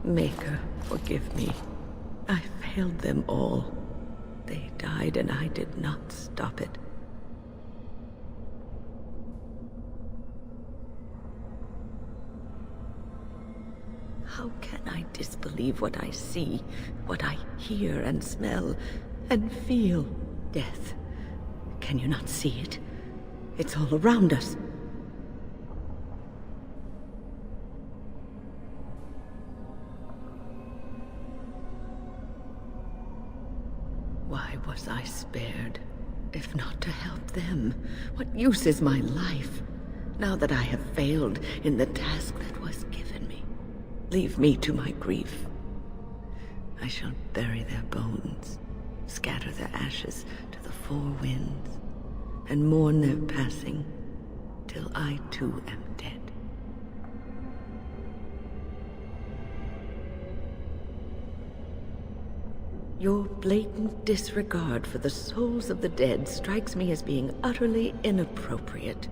Maker, forgive me. I failed them all. They died and I did not stop it. How can I disbelieve what I see, what I hear and smell, and feel? Death. Can you not see it? It's all around us. Why was I spared, if not to help them? What use is my life, now that I have failed in the task that was given me? Leave me to my grief. I shall bury their bones, scatter their ashes to the four winds, and mourn their passing, till I too am dead. Your blatant disregard for the souls of the dead strikes me as being utterly inappropriate.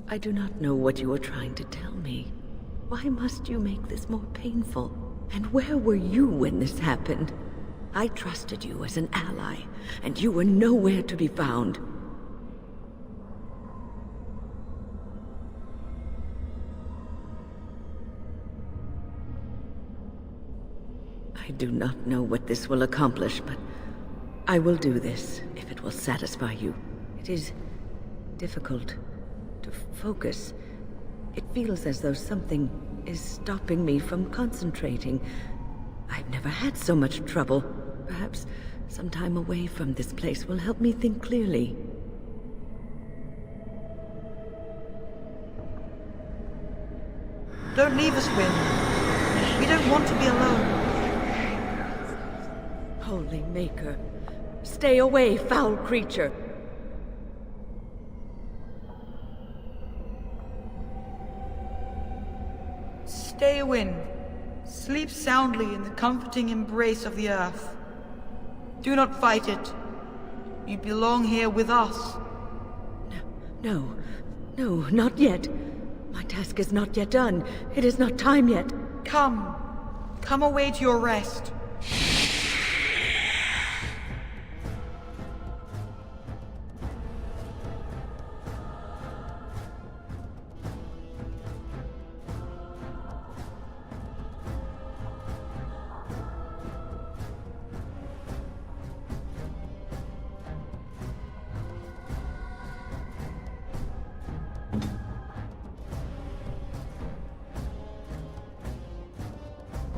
I do not know what you are trying to tell me. Why must you make this more painful? And where were you when this happened? I trusted you as an ally, and you were nowhere to be found. I do not know what this will accomplish, but I will do this if it will satisfy you. It is difficult to focus. It feels as though something is stopping me from concentrating. I've never had so much trouble. Perhaps some time away from this place will help me think clearly. Don't leave us, Wynn. We don't want to be alone. Holy Maker, stay away, foul creature! Stay, Wynn. Sleep soundly in the comforting embrace of the earth. Do not fight it. You belong here with us. No, not yet. My task is not yet done. It is not time yet. Come away to your rest.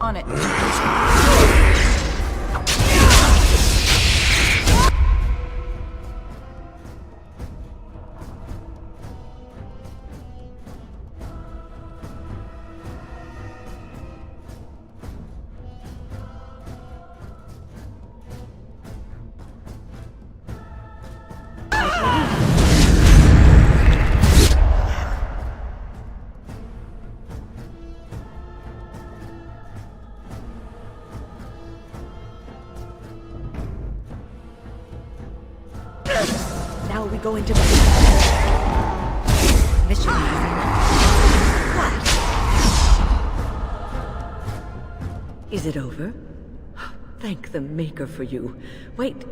On it. Now we go into the mission. What? Is it over? Thank the Maker for you. Wait,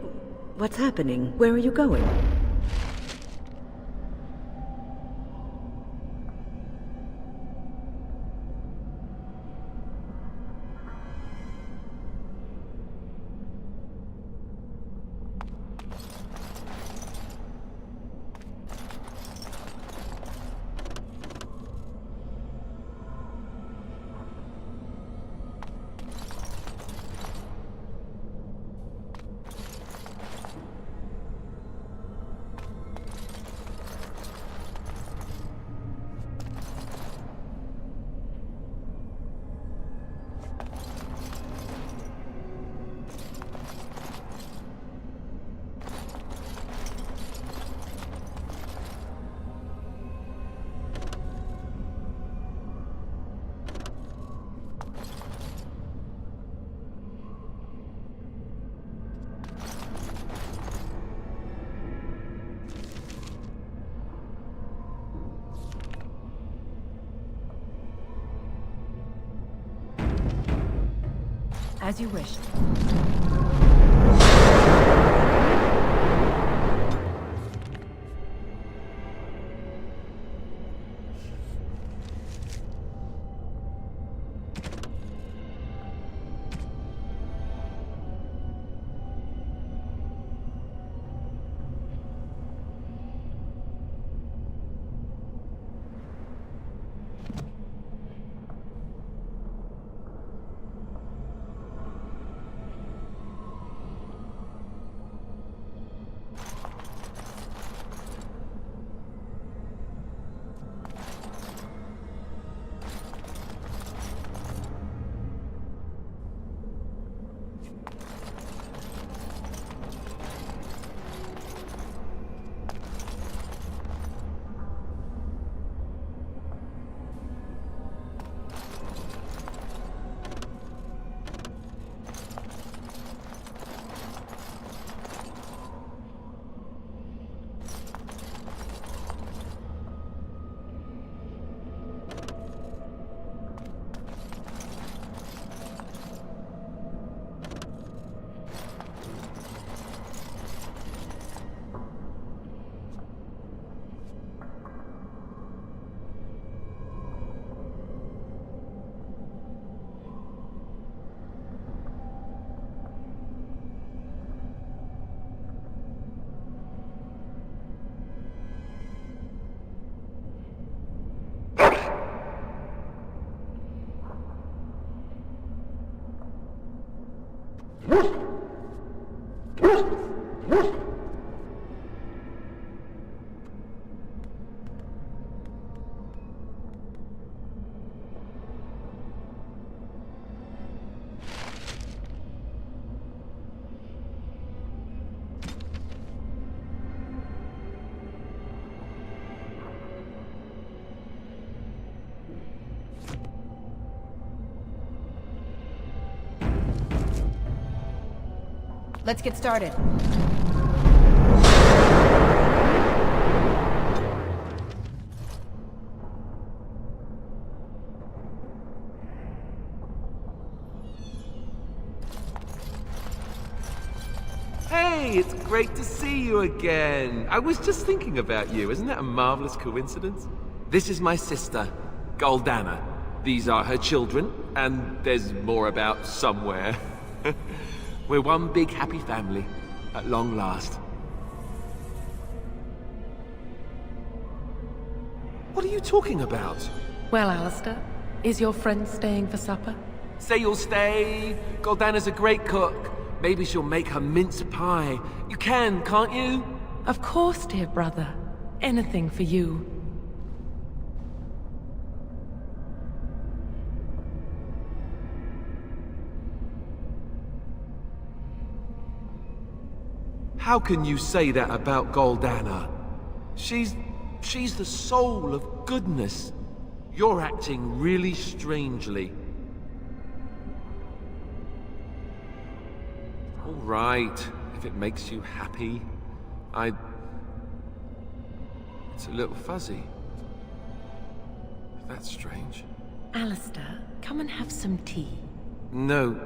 what's happening? Where are you going? As you wished. Let's get started. Hey, it's great to see you again. I was just thinking about you. Isn't that a marvelous coincidence? This is my sister, Goldana. These are her children, and there's more about somewhere. We're one big happy family, at long last. What are you talking about? Well, Alistair, is your friend staying for supper? Say you'll stay. Goldana's a great cook. Maybe she'll make her mince pie. You can, can't you? Of course, dear brother. Anything for you. How can you say that about Goldana? She's the soul of goodness. You're acting really strangely. All right, if it makes you happy. It's a little fuzzy. That's strange. Alistair, come and have some tea. No.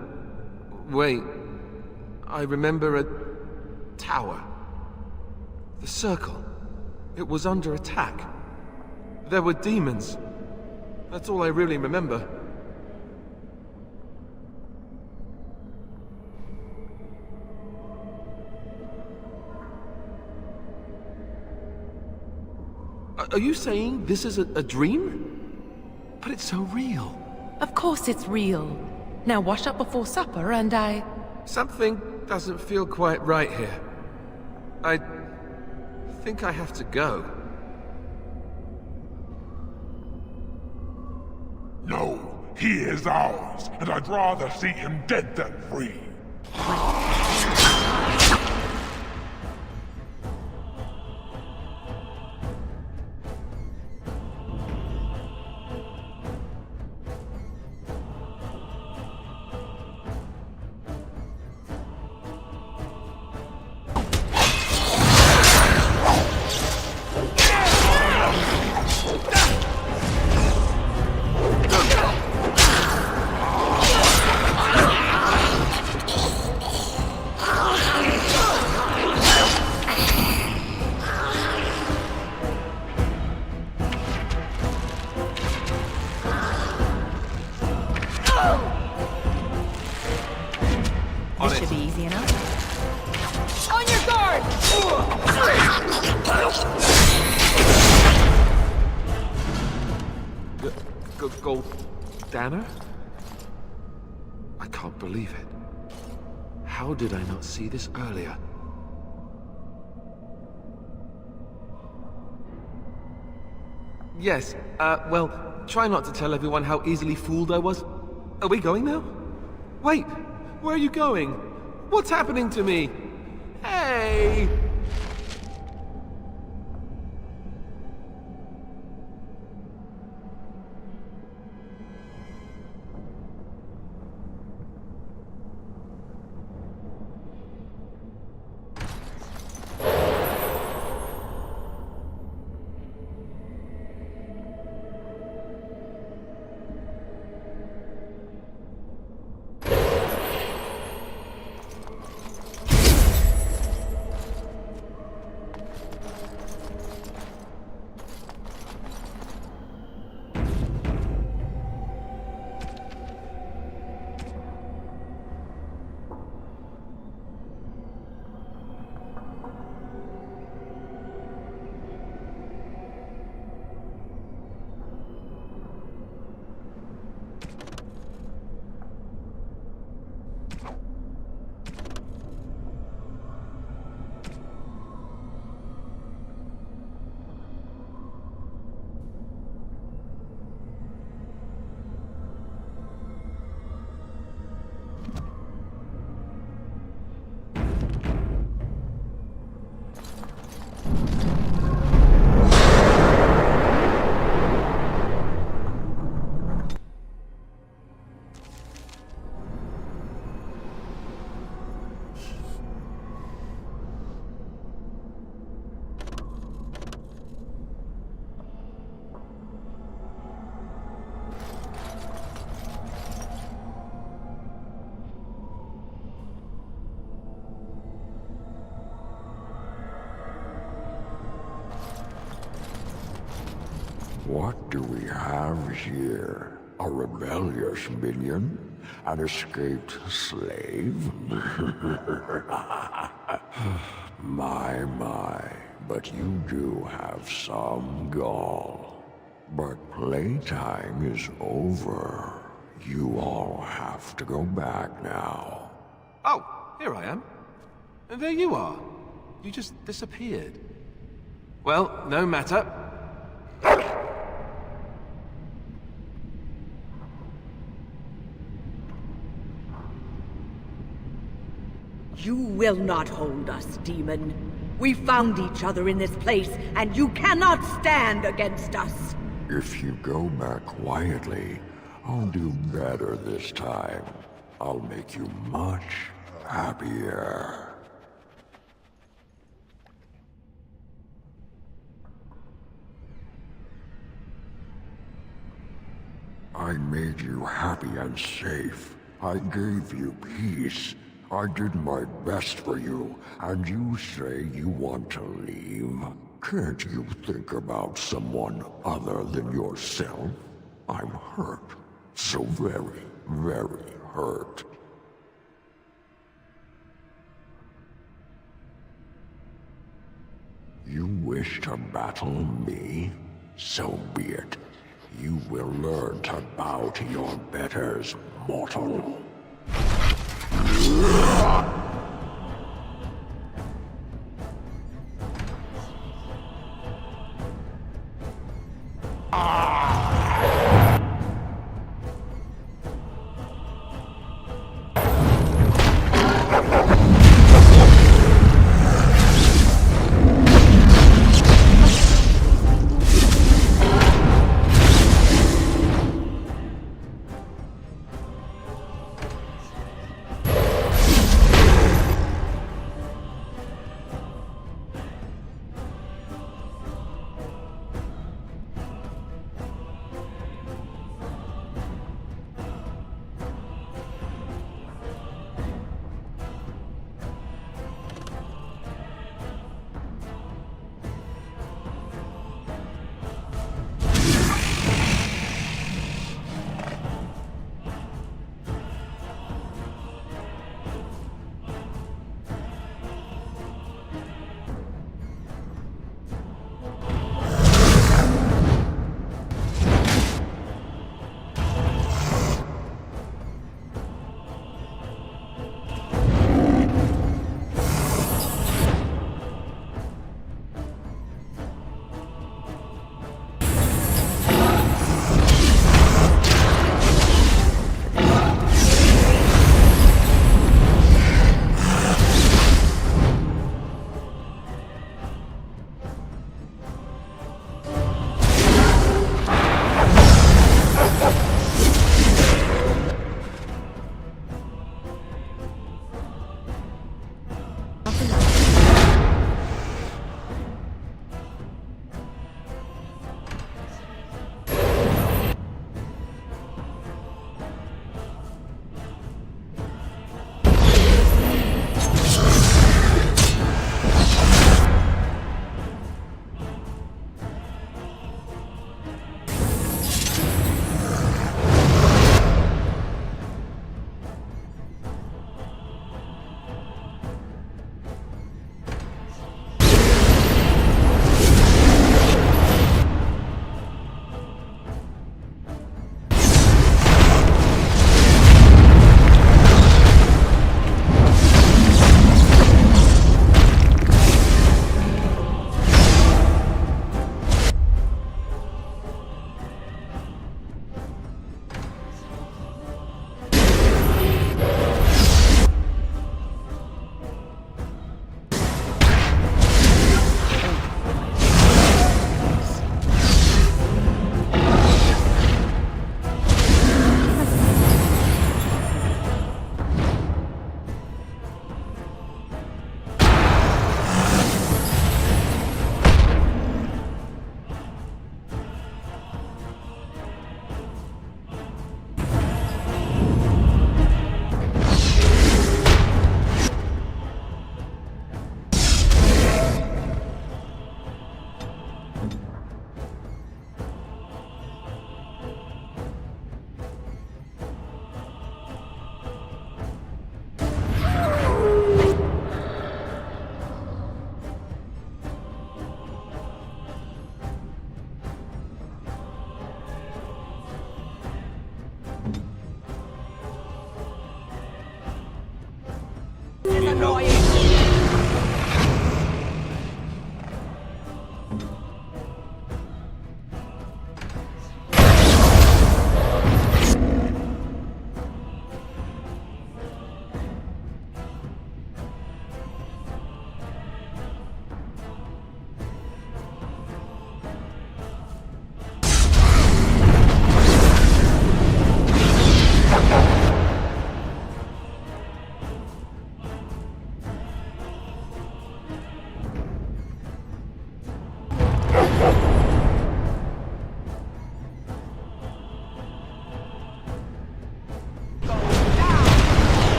Wait. I remember a tower. The Circle. It was under attack. There were demons. That's all I really remember. Are you saying this is a dream? But it's so real. Of course it's real. Now wash up before supper and Something doesn't feel quite right here. I think I have to go. No, he is ours, and I'd rather see him dead than free. On This it. should be easy enough. On your guard! Goldana? I can't believe it. How did I not see this earlier? Yes, well, try not to tell everyone how easily fooled I was. Are we going now? Wait, where are you going? What's happening to me? Hey! What do we have here? A rebellious minion? An escaped slave? My, but you do have some gall. But playtime is over. You all have to go back now. Oh, here I am. And there you are. You just disappeared. Well, no matter. You will not hold us, demon. We found each other in this place, and you cannot stand against us. If you go back quietly, I'll do better this time. I'll make you much happier. I made you happy and safe. I gave you peace. I did my best for you, and you say you want to leave? Can't you think about someone other than yourself? I'm hurt. So very, very hurt. You wish to battle me? So be it. You will learn to bow to your betters, mortal.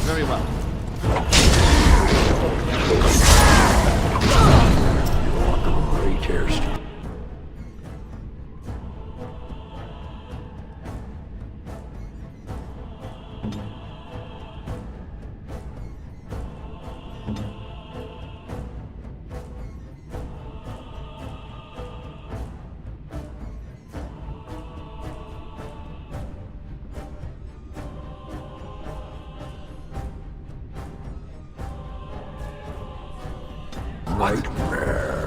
Very well. Greatest. Nightmare.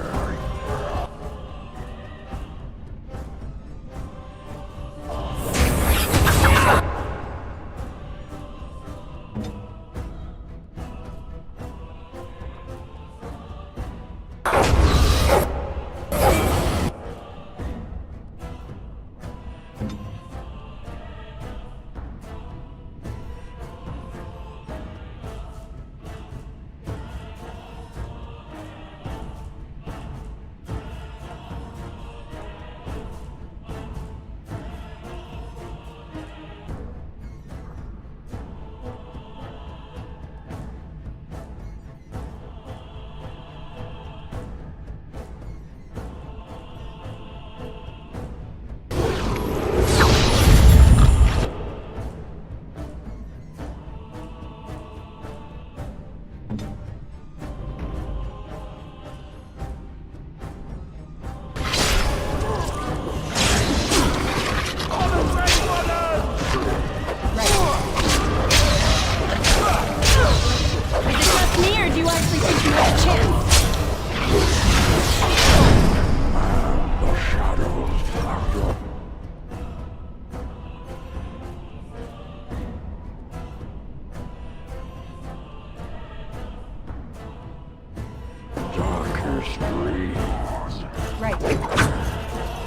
Right.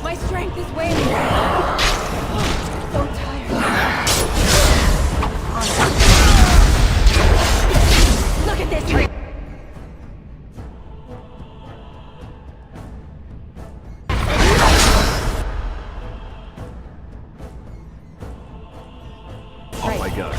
My strength is waning. So tired. Look at this tree. Oh my god.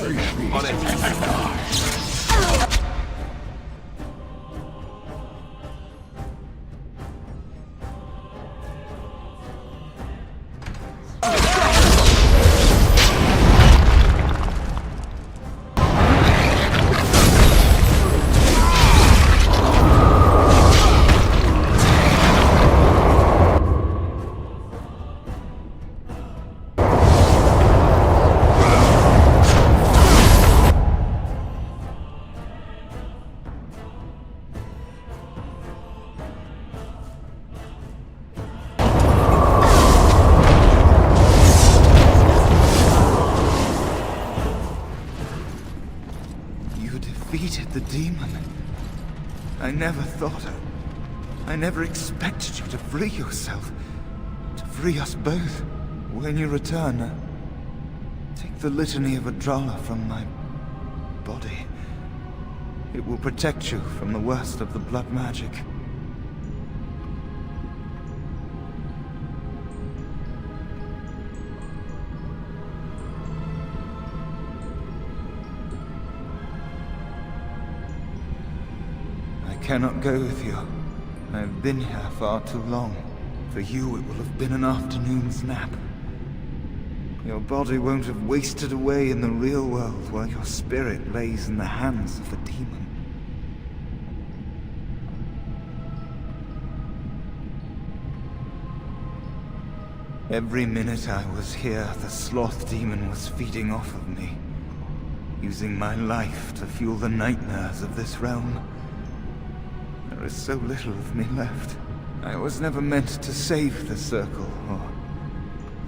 On it. Defeated the demon. I never thought I never expected you to free yourself. To free us both. When you return, take the litany of Adrala from my body. It will protect you from the worst of the blood magic. I cannot go with you. I have been here far too long. For you, it will have been an afternoon's nap. Your body won't have wasted away in the real world while your spirit lays in the hands of the demon. Every minute I was here, the sloth demon was feeding off of me, using my life to fuel the nightmares of this realm. There is so little of me left. I was never meant to save the Circle, or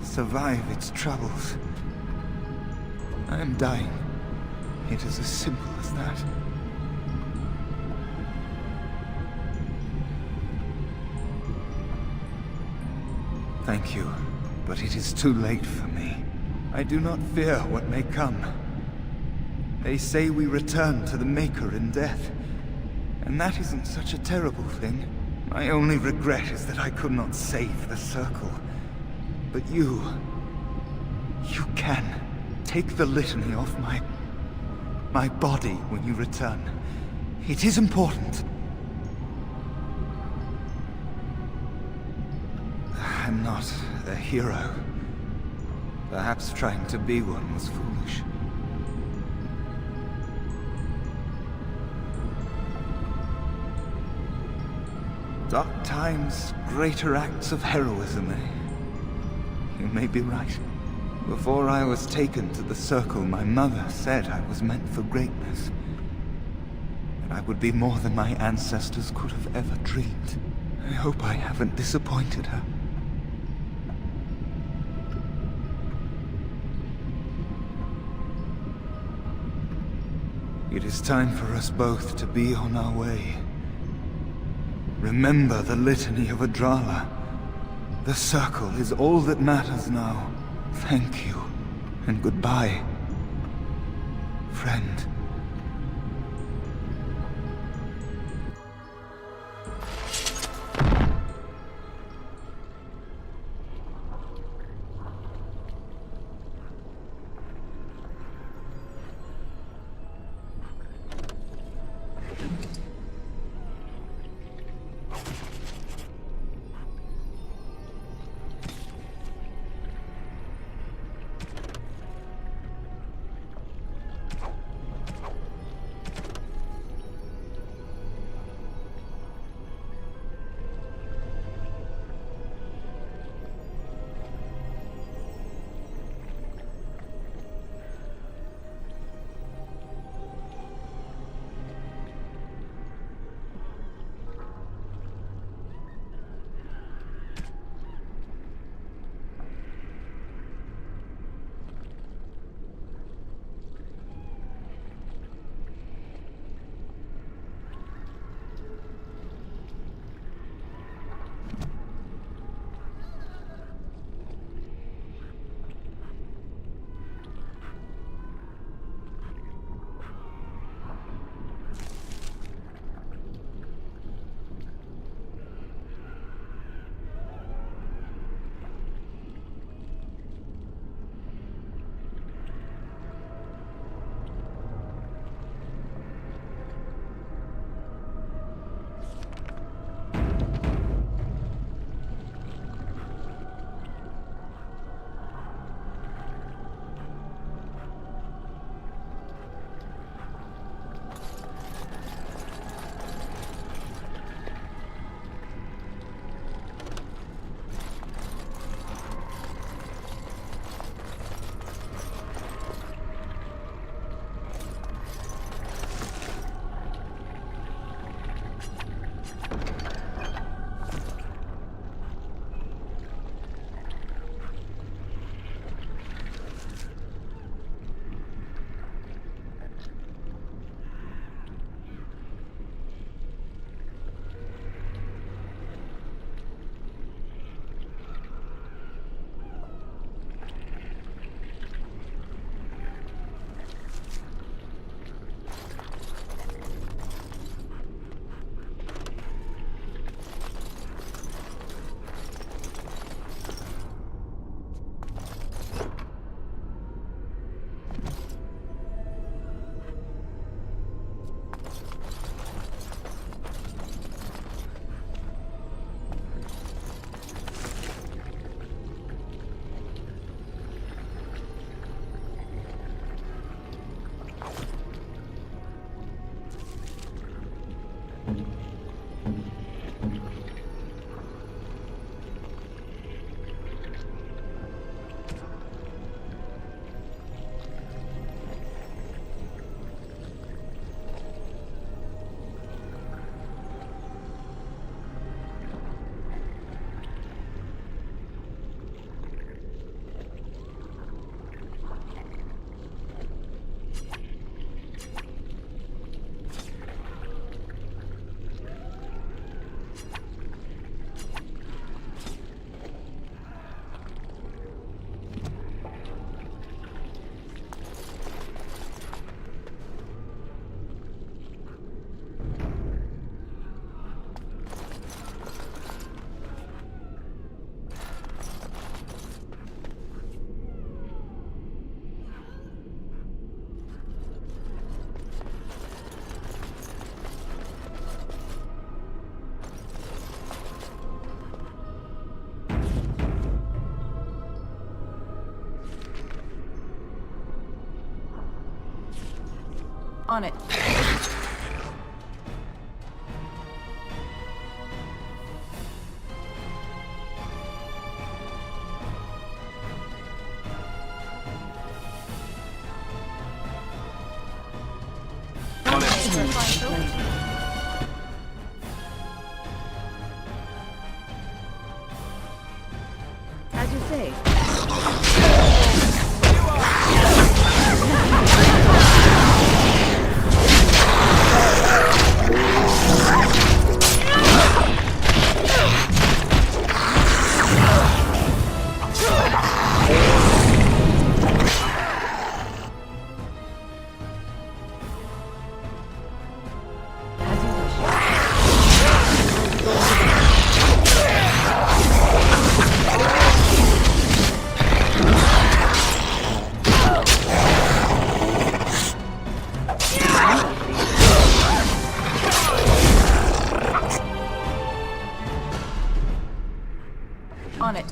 survive its troubles. I am dying. It is as simple as that. Thank you, but it is too late for me. I do not fear what may come. They say we return to the Maker in death. And that isn't such a terrible thing. My only regret is that I could not save the Circle. But you can. Take the litany off my body when you return. It is important. I'm not a hero. Perhaps trying to be one was foolish. Dark times, greater acts of heroism, eh? You may be right. Before I was taken to the Circle, my mother said I was meant for greatness. That I would be more than my ancestors could have ever dreamed. I hope I haven't disappointed her. It is time for us both to be on our way. Remember the litany of Adrala. The Circle is all that matters now. Thank you, and goodbye, friend. On it. On it. As you say. On it.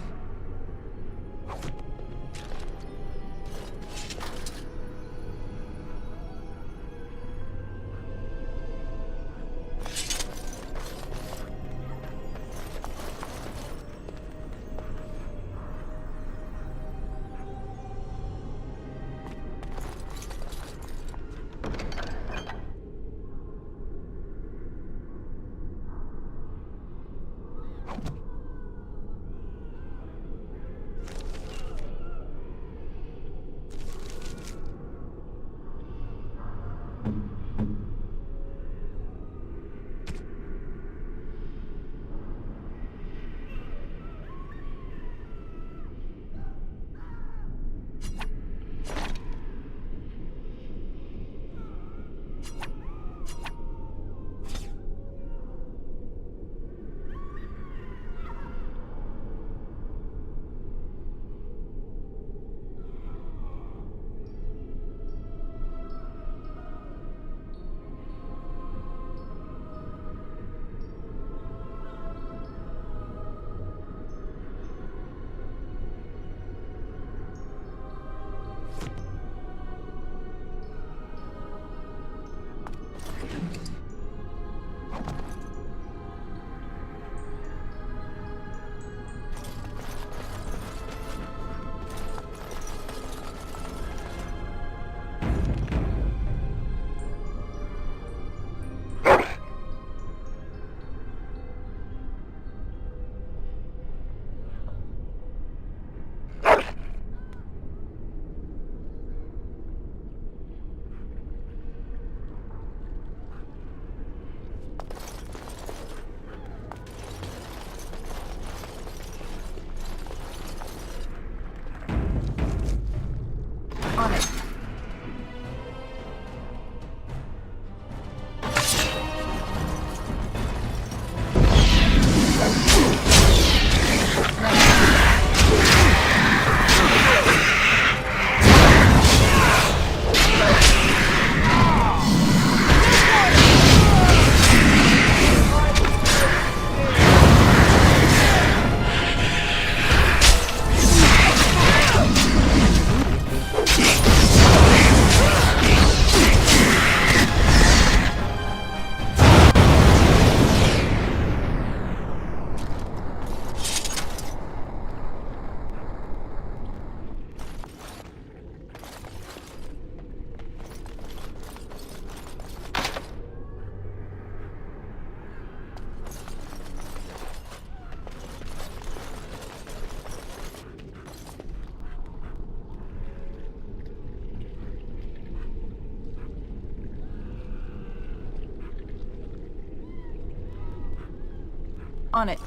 On it. On it.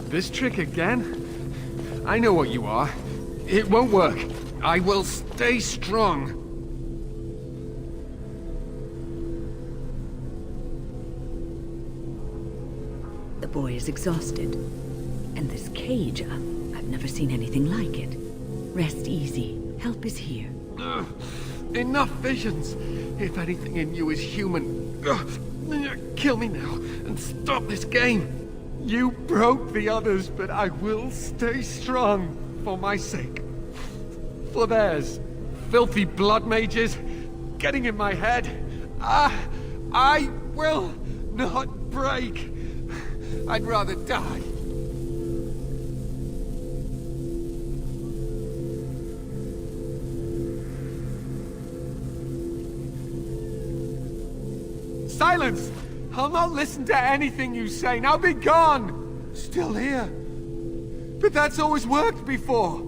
This trick again? I know what you are. It won't work. I will stay strong. The boy is exhausted. And this cage, I've never seen anything like it. Rest easy. Help is here. Enough visions. If anything in you is human, kill me now and stop this game. You broke the others, but I will stay strong for my sake. For theirs. Filthy blood mages getting in my head. I will not break. I'd rather die. Silence! I'll not listen to anything you say. Now be gone! Still here. But that's always worked before.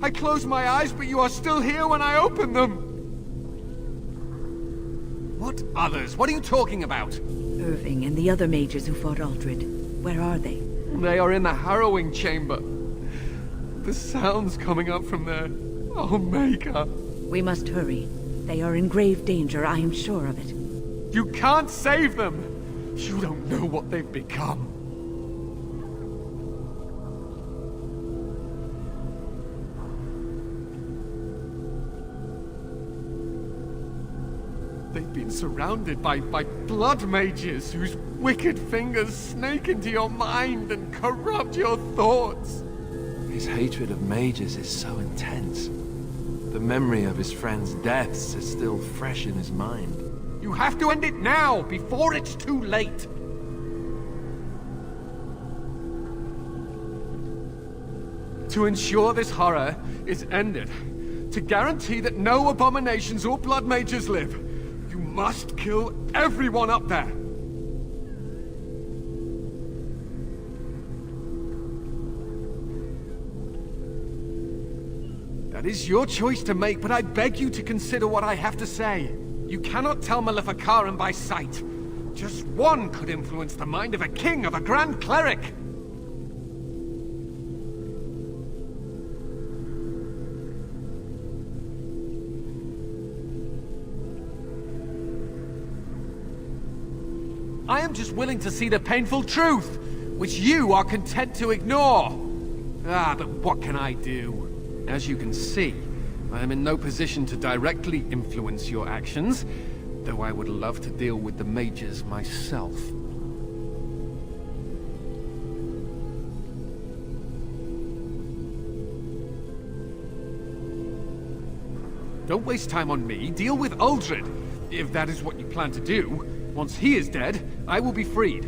I close my eyes, but you are still here when I open them. What others? What are you talking about? Irving and the other mages who fought Aldred. Where are they? They are in the harrowing chamber. The sounds coming up from there. Oh, Maker. We must hurry. They are in grave danger, I am sure of it. You can't save them! You don't know what they've become. They've been surrounded by blood mages whose wicked fingers snake into your mind and corrupt your thoughts. His hatred of mages is so intense. The memory of his friends' deaths is still fresh in his mind. You have to end it now, before it's too late! To ensure this horror is ended, to guarantee that no abominations or blood mages live, you must kill everyone up there! That is your choice to make, but I beg you to consider what I have to say. You cannot tell Maleficarum by sight. Just one could influence the mind of a king, of a grand cleric. I am just willing to see the painful truth, which you are content to ignore. But what can I do? As you can see, I am in no position to directly influence your actions, though I would love to deal with the mages myself. Don't waste time on me. Deal with Uldred, if that is what you plan to do. Once he is dead, I will be freed.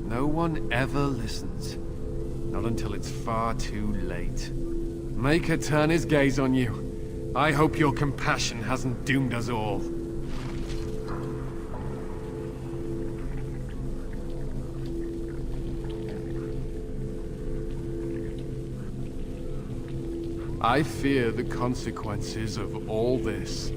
No one ever listens. Not until it's far too late. Maker turn his gaze on you. I hope your compassion hasn't doomed us all. I fear the consequences of all this.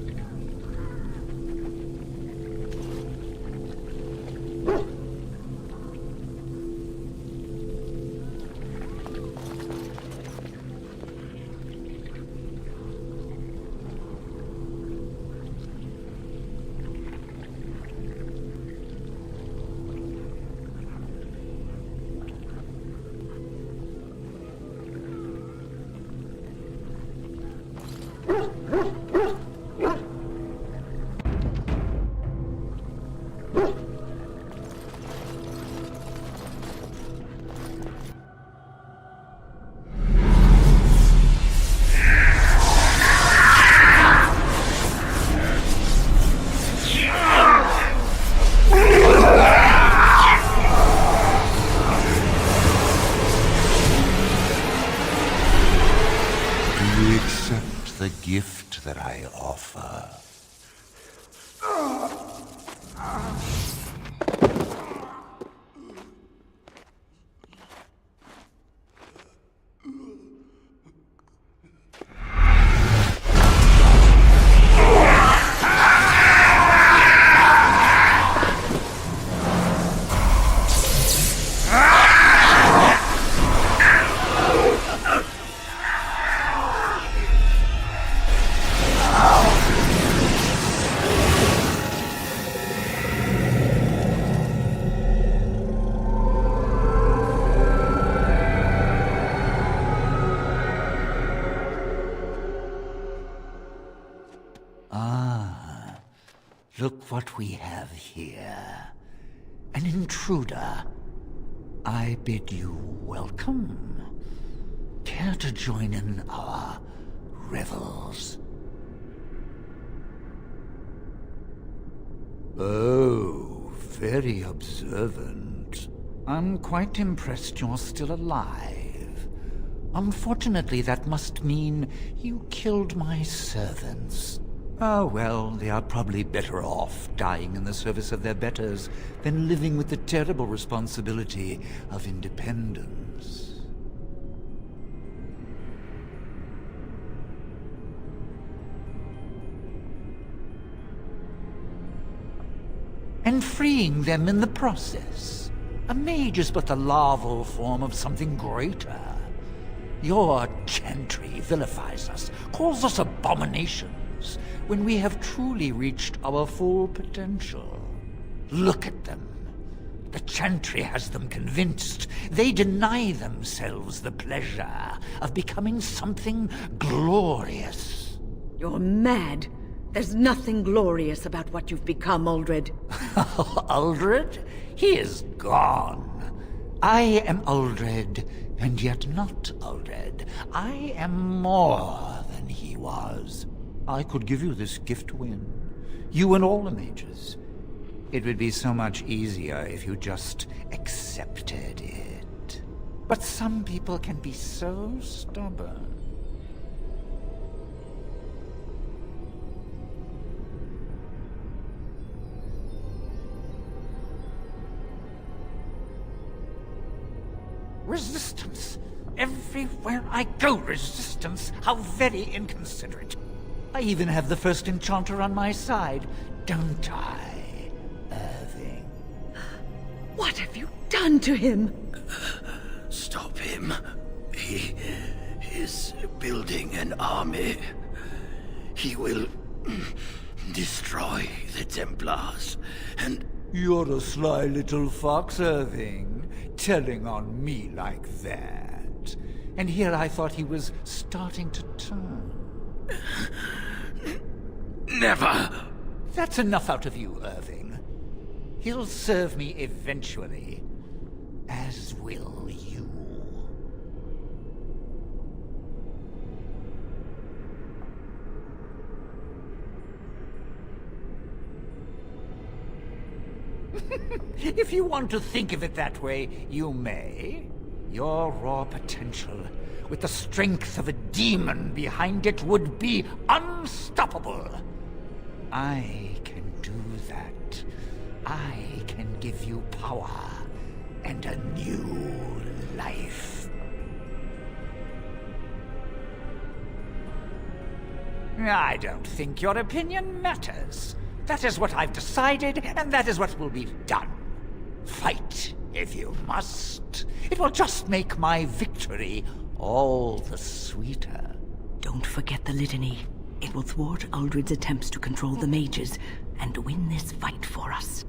The gift that I offer. Look what we have here. An intruder. I bid you welcome. Care to join in our revels? Oh, very observant. I'm quite impressed you're still alive. Unfortunately, that must mean you killed my servants. Oh, well, they are probably better off dying in the service of their betters than living with the terrible responsibility of independence. And freeing them in the process. A mage is but the larval form of something greater. Your chantry vilifies us, calls us abominations, when we have truly reached our full potential. Look at them. The chantry has them convinced. They deny themselves the pleasure of becoming something glorious. You're mad. There's nothing glorious about what you've become, Uldred. Uldred? He is gone. I am Uldred, and yet not Uldred. I am more than he was. I could give you this gift to win. You and all the mages. It would be so much easier if you just accepted it. But some people can be so stubborn. Resistance. Everywhere I go, resistance. How very inconsiderate. I even have the first enchanter on my side, don't I, Irving? What have you done to him? Stop him. He is building an army. He will destroy the Templars, and... You're a sly little fox, Irving, telling on me like that. And here I thought he was starting to turn. Never! That's enough out of you, Irving. He'll serve me eventually, as will you. If you want to think of it that way, you may. Your raw potential, with the strength of a demon behind it, would be unstoppable. I can do that. I can give you power and a new life. I don't think your opinion matters. That is what I've decided, and that is what will be done. Fight, if you must. It will just make my victory all the sweeter. Don't forget the litany. It will thwart Uldred's attempts to control the mages, and win this fight for us.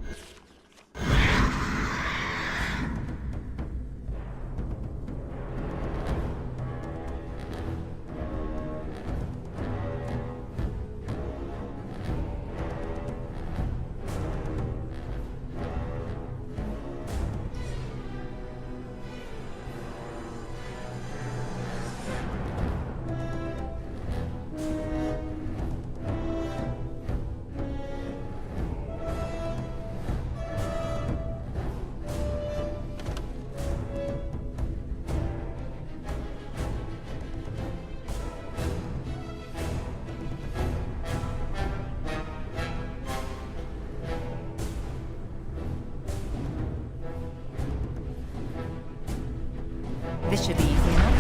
This should be easy enough.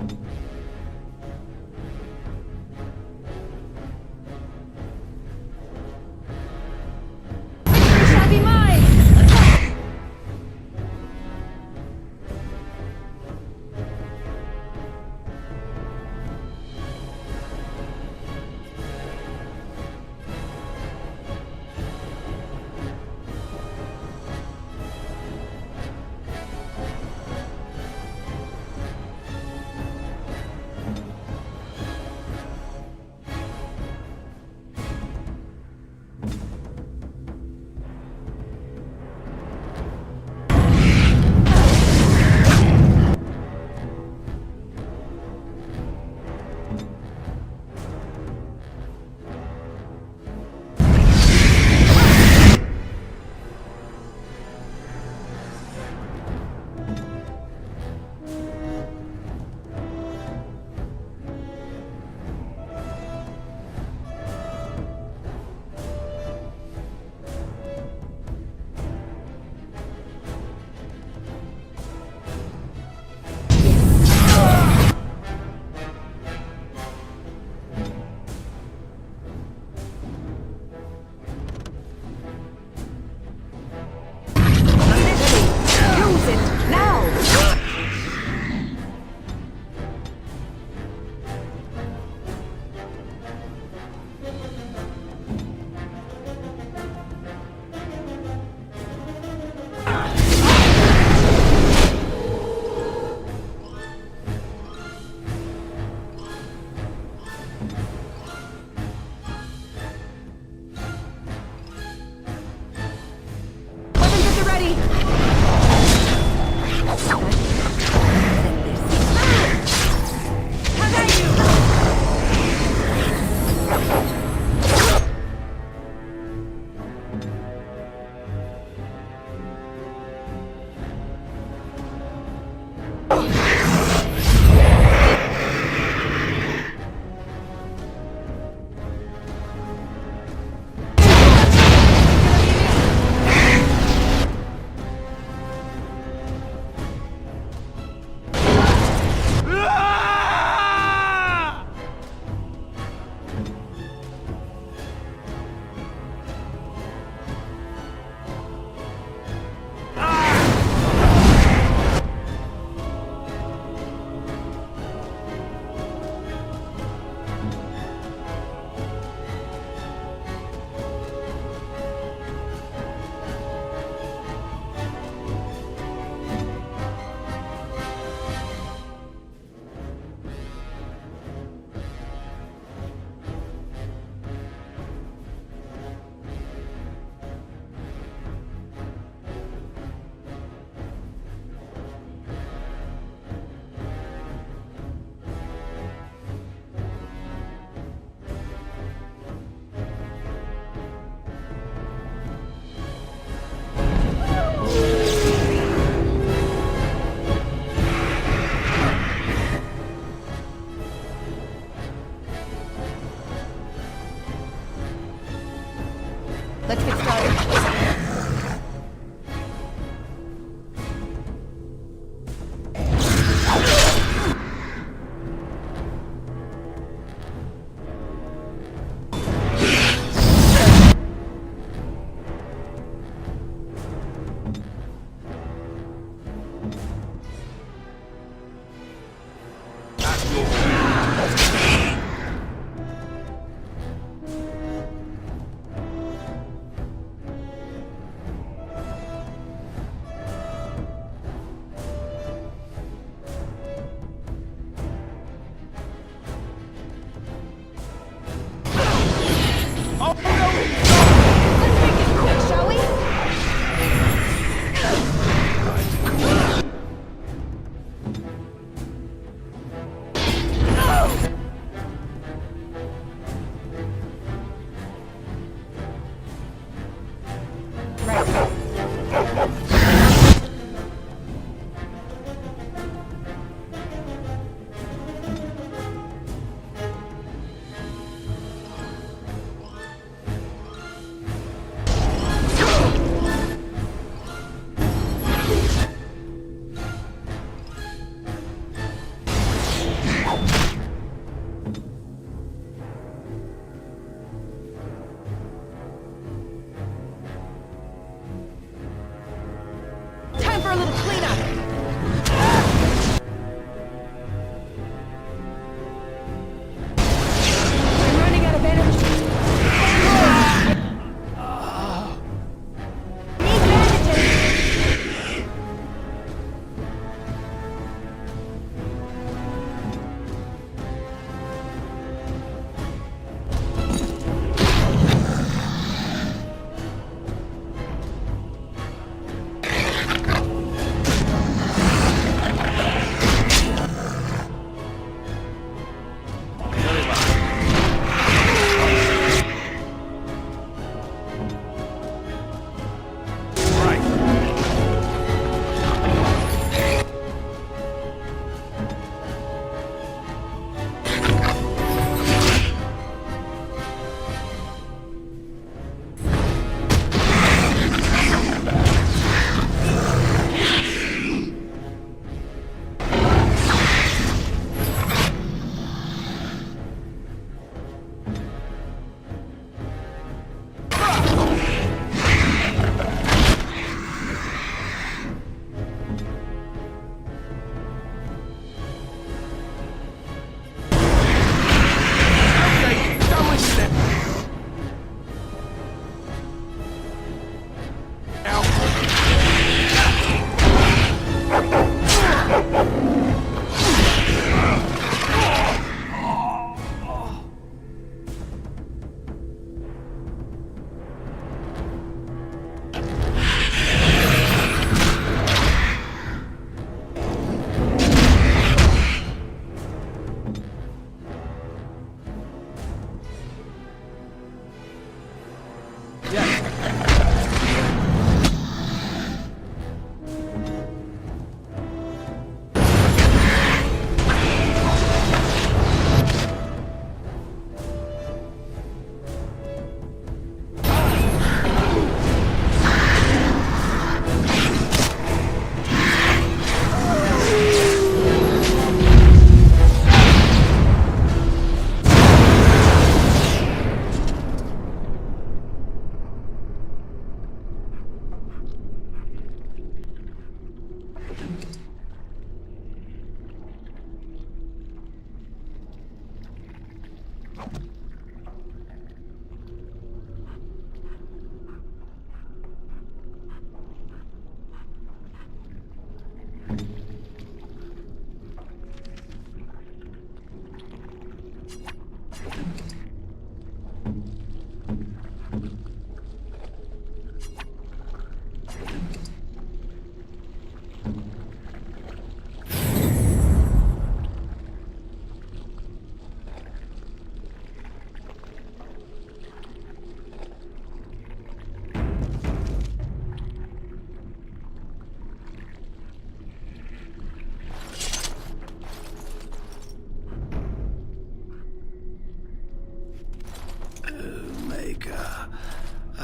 Shall be mine!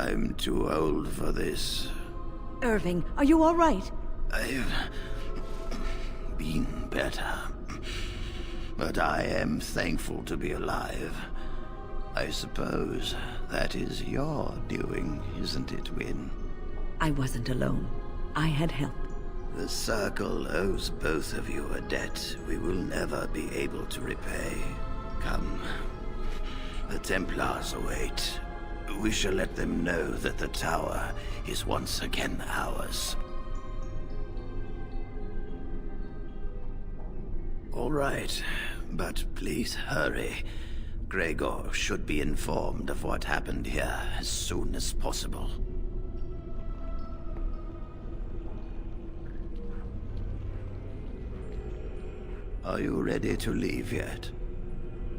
I'm too old for this. Irving, are you all right? I've been better. But I am thankful to be alive. I suppose that is your doing, isn't it, Wynne? I wasn't alone. I had help. The Circle owes both of you a debt we will never be able to repay. Come. The Templars await. We shall let them know that the tower is once again ours. All right, but please hurry. Gregor should be informed of what happened here as soon as possible. Are you ready to leave yet?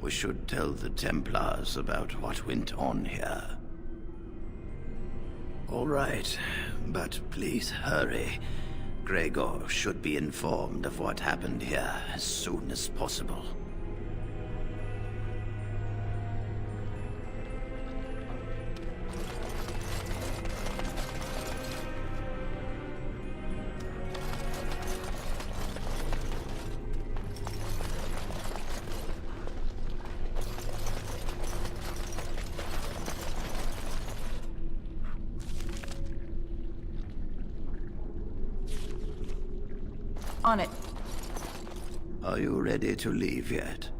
We should tell the Templars about what went on here. All right, but please hurry. Gregor should be informed of what happened here as soon as possible. On it. Are you ready to leave yet?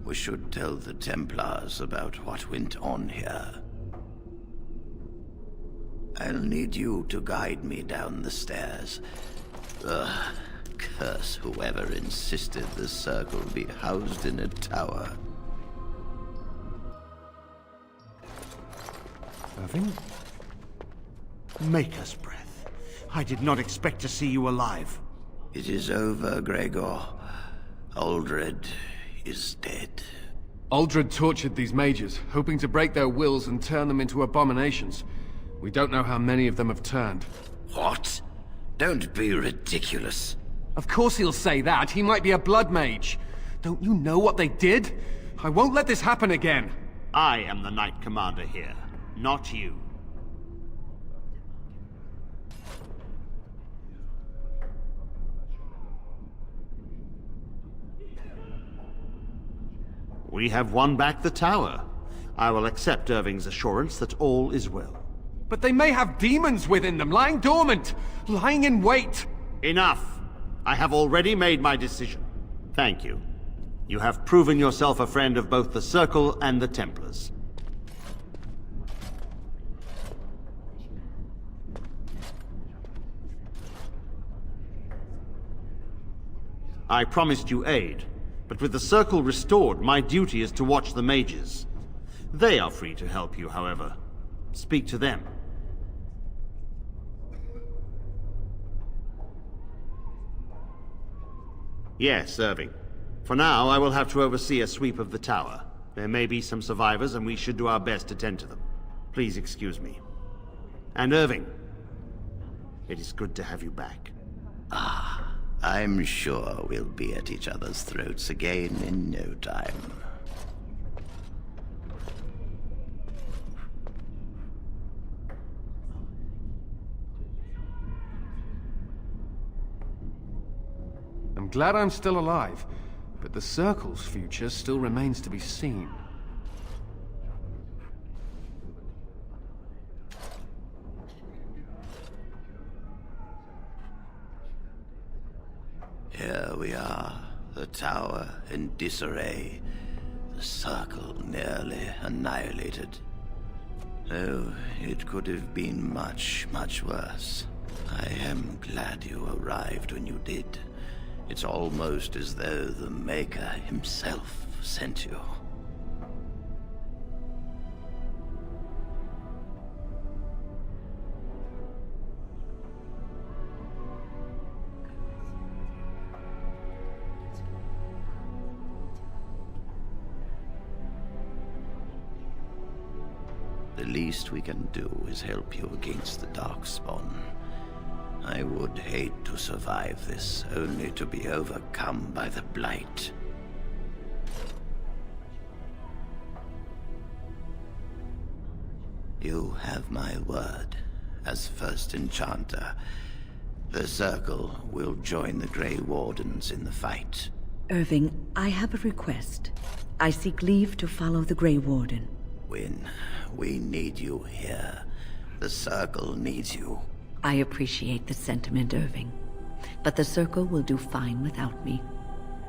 We should tell the Templars about what went on here. I'll need you to guide me down the stairs. Ugh, curse whoever insisted the Circle be housed in a tower. Irving? Maker's breath. I did not expect to see you alive. It is over, Gregor. Uldred is dead. Uldred tortured these mages, hoping to break their wills and turn them into abominations. We don't know how many of them have turned. What? Don't be ridiculous. Of course he'll say that. He might be a blood mage. Don't you know what they did? I won't let this happen again. I am the Knight Commander here, not you. We have won back the tower. I will accept Irving's assurance that all is well. But they may have demons within them, lying dormant, lying in wait. Enough! I have already made my decision. Thank you. You have proven yourself a friend of both the Circle and the Templars. I promised you aid. But with the Circle restored, my duty is to watch the mages. They are free to help you, however. Speak to them. Yes, Irving. For now, I will have to oversee a sweep of the tower. There may be some survivors, and we should do our best to tend to them. Please excuse me. And Irving, it is good to have you back. I'm sure we'll be at each other's throats again in no time. I'm glad I'm still alive, but the Circle's future still remains to be seen. Here we are, the tower in disarray, the Circle nearly annihilated. Oh, it could have been much, much worse. I am glad you arrived when you did. It's almost as though the Maker himself sent you. The least we can do is help you against the Darkspawn. I would hate to survive this, only to be overcome by the Blight. You have my word. As first enchanter, the Circle will join the Grey Wardens in the fight. Irving, I have a request. I seek leave to follow the Grey Warden. When we need you here, the Circle needs you. I appreciate the sentiment, Irving. But the Circle will do fine without me.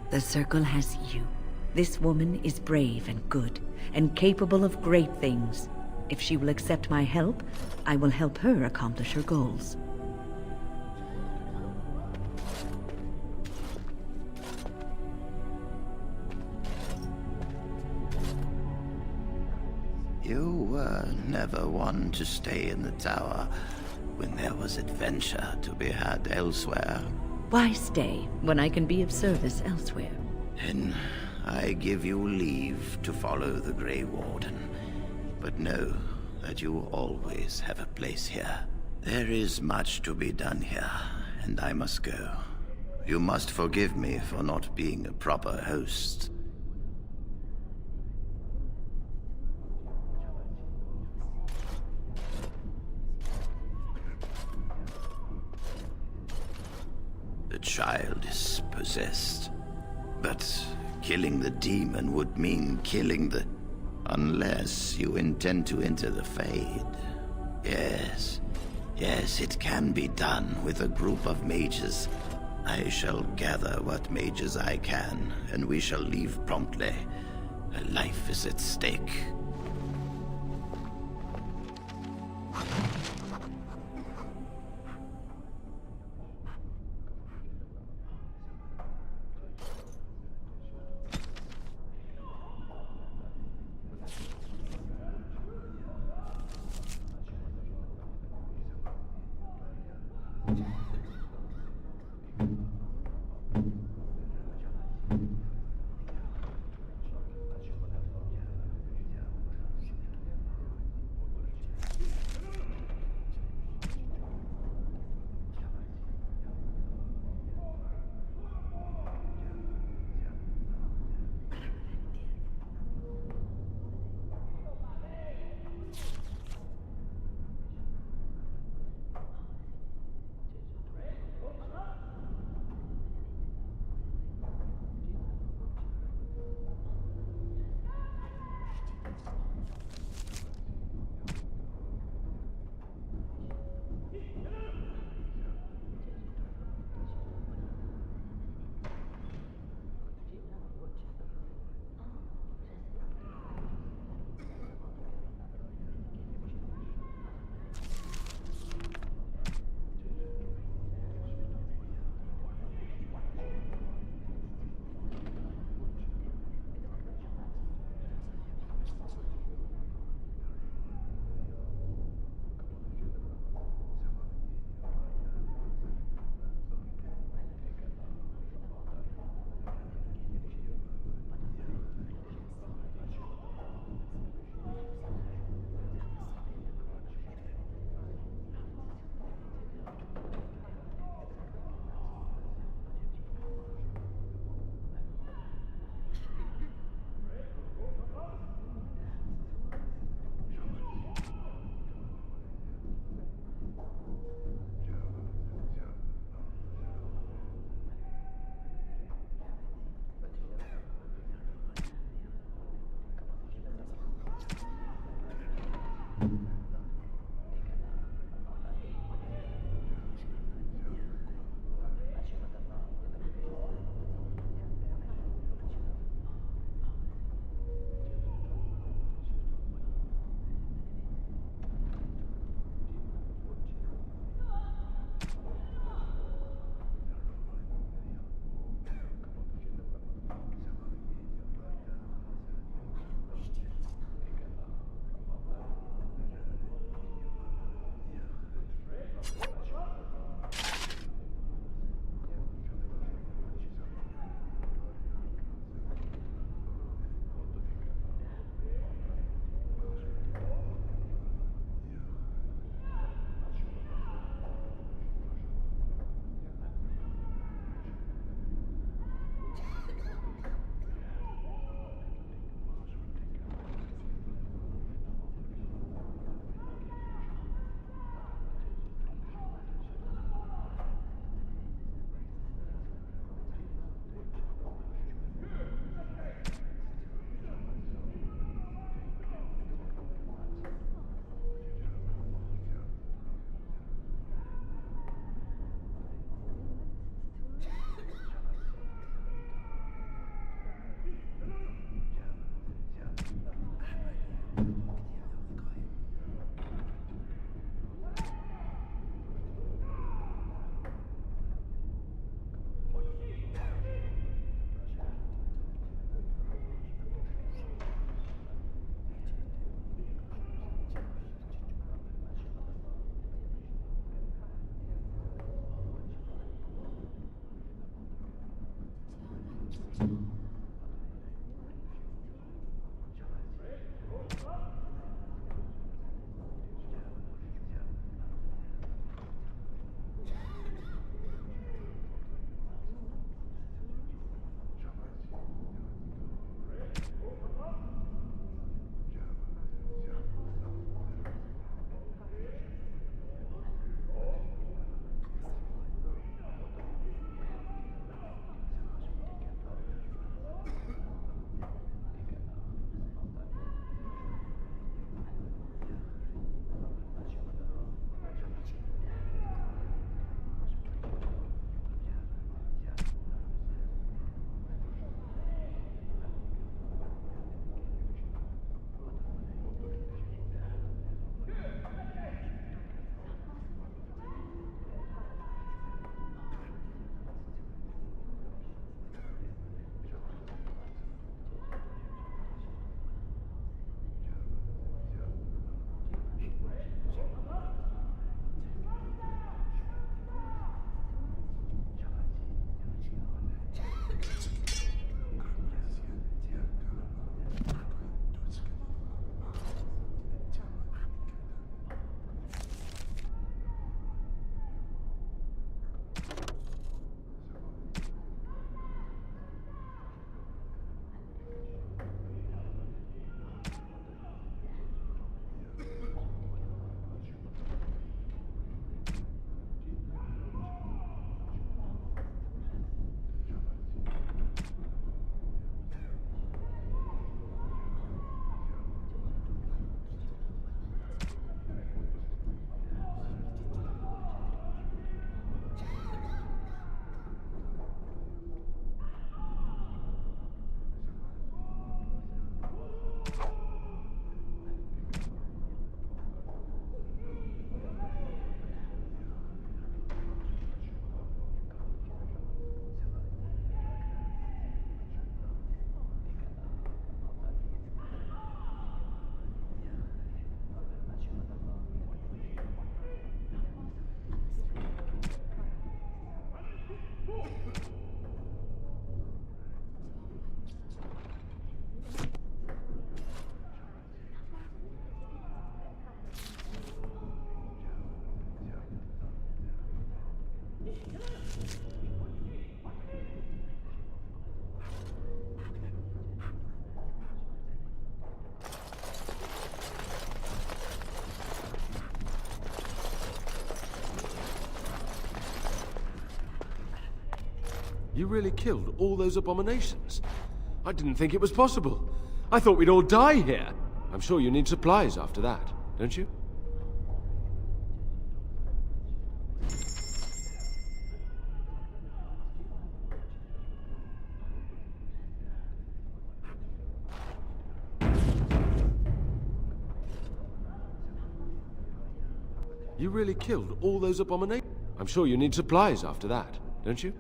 The Circle has you. This woman is brave and good, and capable of great things. If she will accept my help, I will help her accomplish her goals. You were never one to stay in the tower when there was adventure to be had elsewhere. Why stay when I can be of service elsewhere? Then I give you leave to follow the Grey Warden. But know that you always have a place here. There is much to be done here, and I must go. You must forgive me for not being a proper host. The child is possessed. But killing the demon would mean killing the... Unless you intend to enter the Fade. Yes, it can be done with a group of mages. I shall gather what mages I can, and we shall leave promptly. A life is at stake. You really killed all those abominations? I didn't think it was possible. I thought we'd all die here. I'm sure you need supplies after that, don't you? You really killed all those abominations? I'm sure you need supplies after that, don't you?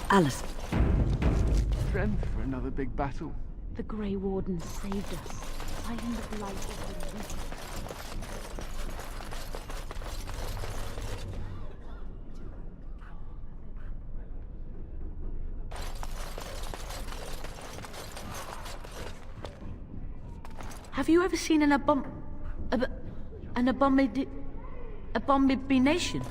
Alice. Strength for another big battle. The Grey Warden saved us, fighting the Blight over the weak. Have you ever seen an abomination?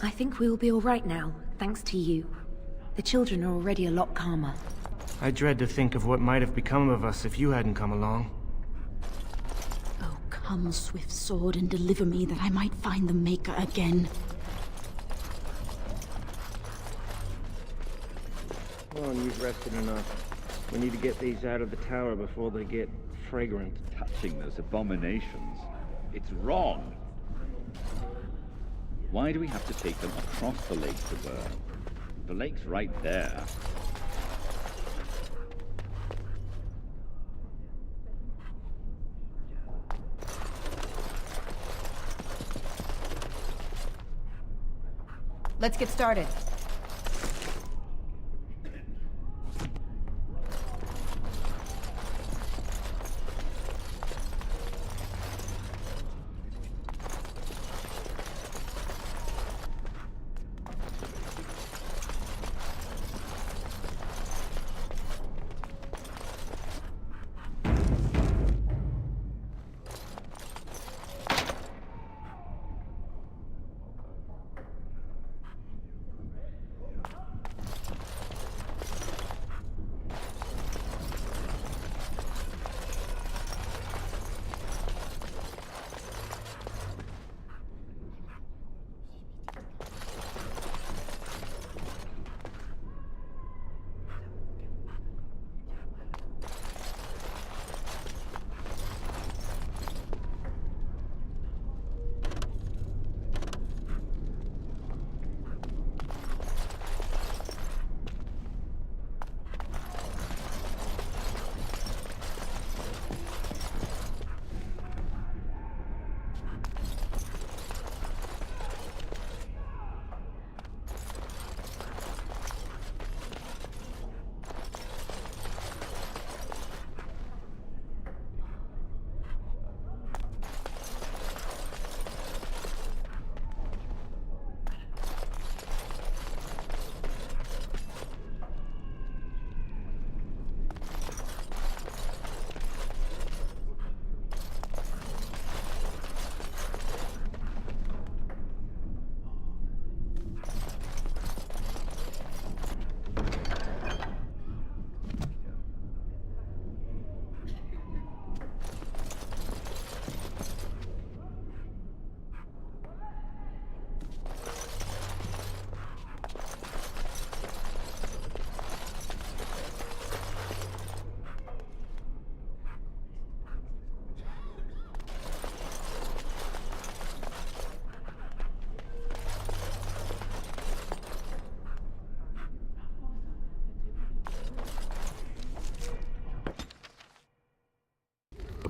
I think we'll be all right now, thanks to you. The children are already a lot calmer. I dread to think of what might have become of us if you hadn't come along. Oh, come, swift sword, and deliver me that I might find the Maker again. Come on, you've rested enough. We need to get these out of the tower before they get fragrant. Touching those abominations. It's wrong. Why do we have to take them across the lake to burn? The lake's right there. Let's get started.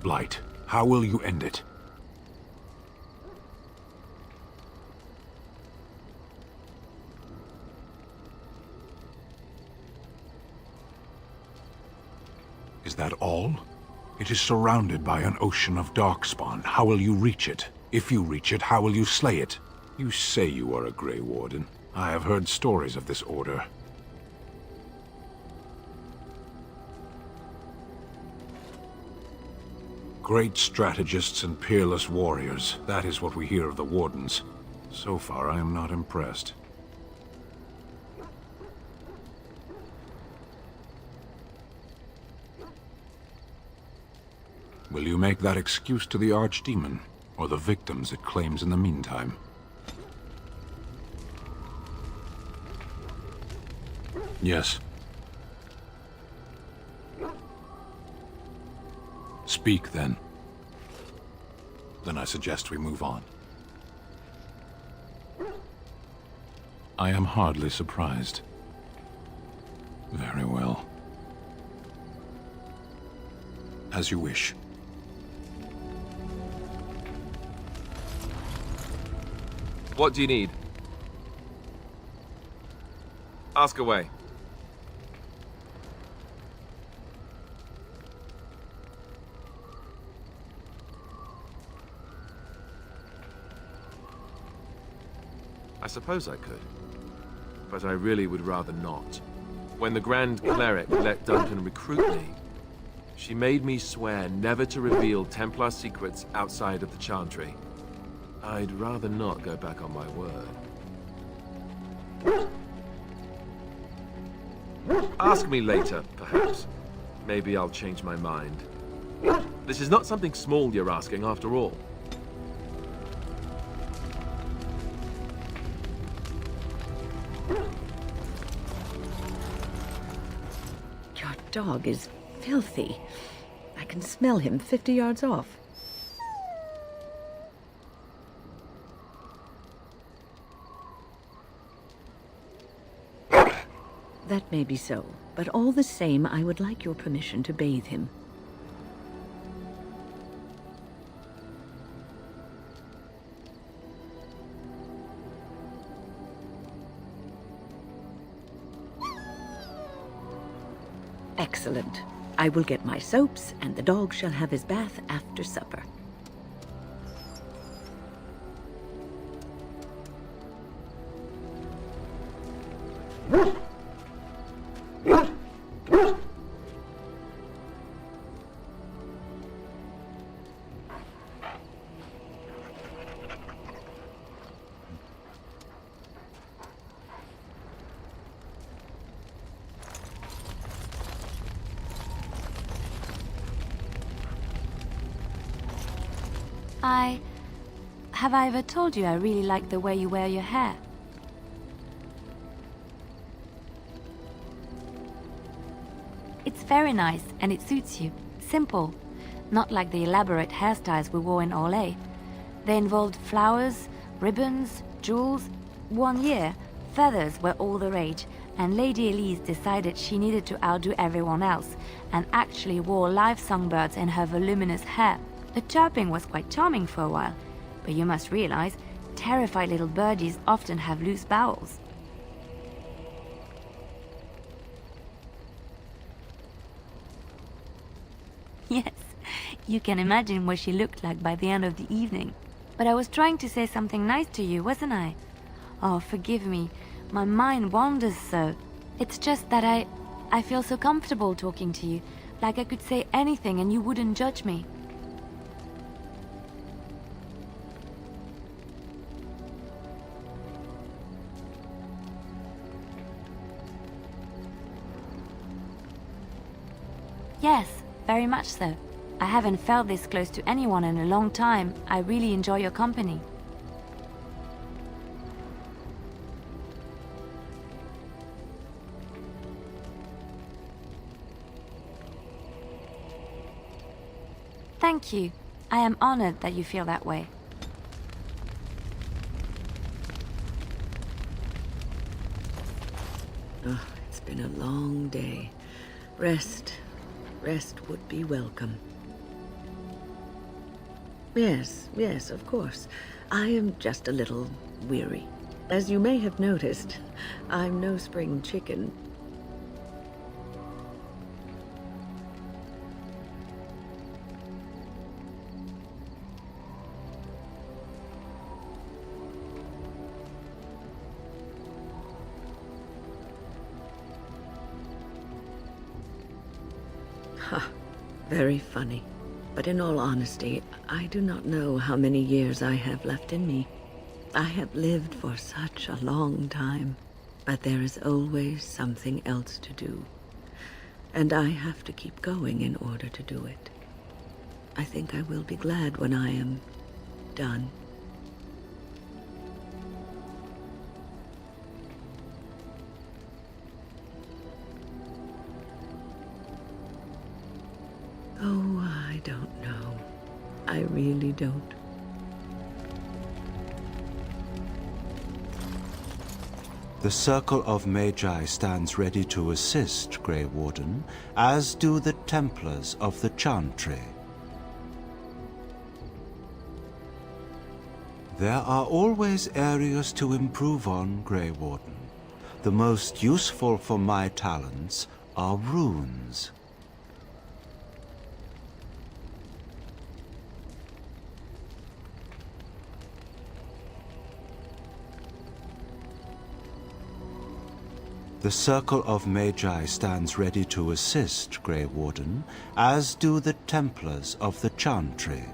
Blight. How will you end it? Is that all? It is surrounded by an ocean of darkspawn. How will you reach it? If you reach it, how will you slay it? You say you are a Grey Warden. I have heard stories of this order. Great strategists and peerless warriors. That is what we hear of the Wardens. So far, I am not impressed. Will you make that excuse to the Archdemon, or the victims it claims in the meantime? Yes. Speak, then. Then I suggest we move on. I am hardly surprised. Very well. As you wish. What do you need? Ask away. I suppose I could, but I really would rather not. When the Grand Cleric let Duncan recruit me, she made me swear never to reveal Templar secrets outside of the Chantry. I'd rather not go back on my word. Ask me later, perhaps. Maybe I'll change my mind. This is not something small you're asking, after all. Your dog is filthy. I can smell him 50 yards off. That may be so, but all the same, I would like your permission to bathe him. Excellent. I will get my soaps, and the dog shall have his bath after supper. Have I ever told you I really like the way you wear your hair? It's very nice, and it suits you. Simple. Not like the elaborate hairstyles we wore in Orlais. They involved flowers, ribbons, jewels. One year, feathers were all the rage, and Lady Elise decided she needed to outdo everyone else, and actually wore live songbirds in her voluminous hair. The chirping was quite charming for a while, but you must realize, terrified little birdies often have loose bowels. Yes, you can imagine what she looked like by the end of the evening. But I was trying to say something nice to you, wasn't I? Oh, forgive me. My mind wanders so. It's just that I feel so comfortable talking to you, like I could say anything and you wouldn't judge me. Yes, very much so. I haven't felt this close to anyone in a long time. I really enjoy your company. Thank you. I am honored that you feel that way. Oh, it's been a long day. Rest would be welcome. Yes, of course. I am just a little weary. As you may have noticed, I'm no spring chicken. Very funny. But in all honesty, I do not know how many years I have left in me. I have lived for such a long time, but there is always something else to do. And I have to keep going in order to do it. I think I will be glad when I am done. Oh, I don't know. I really don't. The Circle of Magi stands ready to assist, Grey Warden, as do the Templars of the Chantry. There are always areas to improve on, Grey Warden. The most useful for my talents are runes. The Circle of Magi stands ready to assist, Grey Warden, as do the Templars of the Chantry.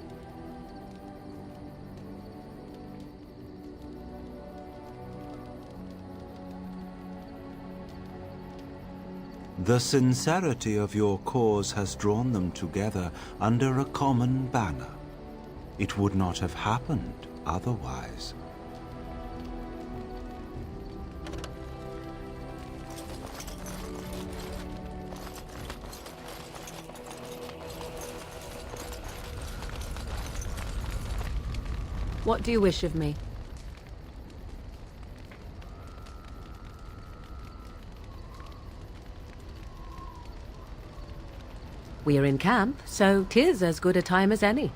The sincerity of your cause has drawn them together under a common banner. It would not have happened otherwise. What do you wish of me? We're in camp, so 'tis as good a time as any.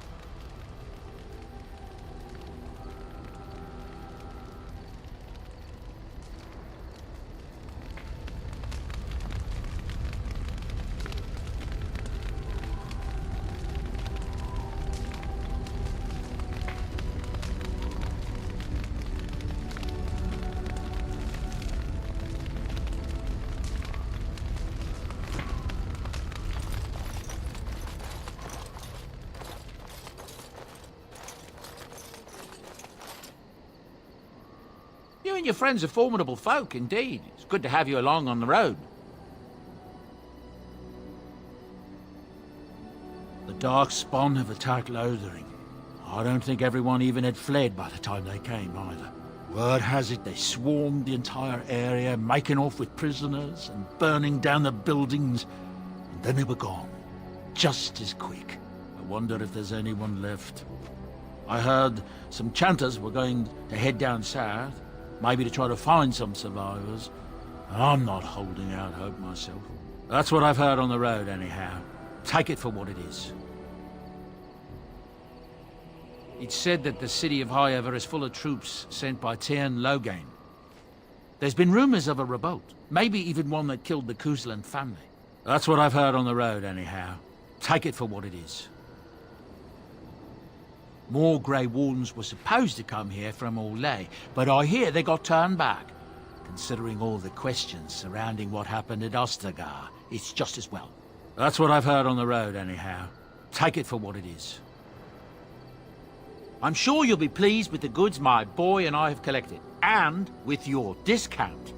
You and your friends are formidable folk, indeed. It's good to have you along on the road. The Darkspawn have attacked Lothering. I don't think everyone even had fled by the time they came, either. Word has it they swarmed the entire area, making off with prisoners and burning down the buildings. And then they were gone. Just as quick. I wonder if there's anyone left. I heard some chanters were going to head down south. Maybe to try to find some survivors. I'm not holding out hope myself. That's what I've heard on the road, anyhow. Take it for what it is. It's said that the city of Highever is full of troops sent by Tyrn Logain. There's been rumors of a revolt. Maybe even one that killed the Kuzlan family. That's what I've heard on the road, anyhow. Take it for what it is. More Grey Wardens were supposed to come here from Orlais, but I hear they got turned back. Considering all the questions surrounding what happened at Ostagar, it's just as well. That's what I've heard on the road, anyhow. Take it for what it is. I'm sure you'll be pleased with the goods my boy and I have collected, and with your discount.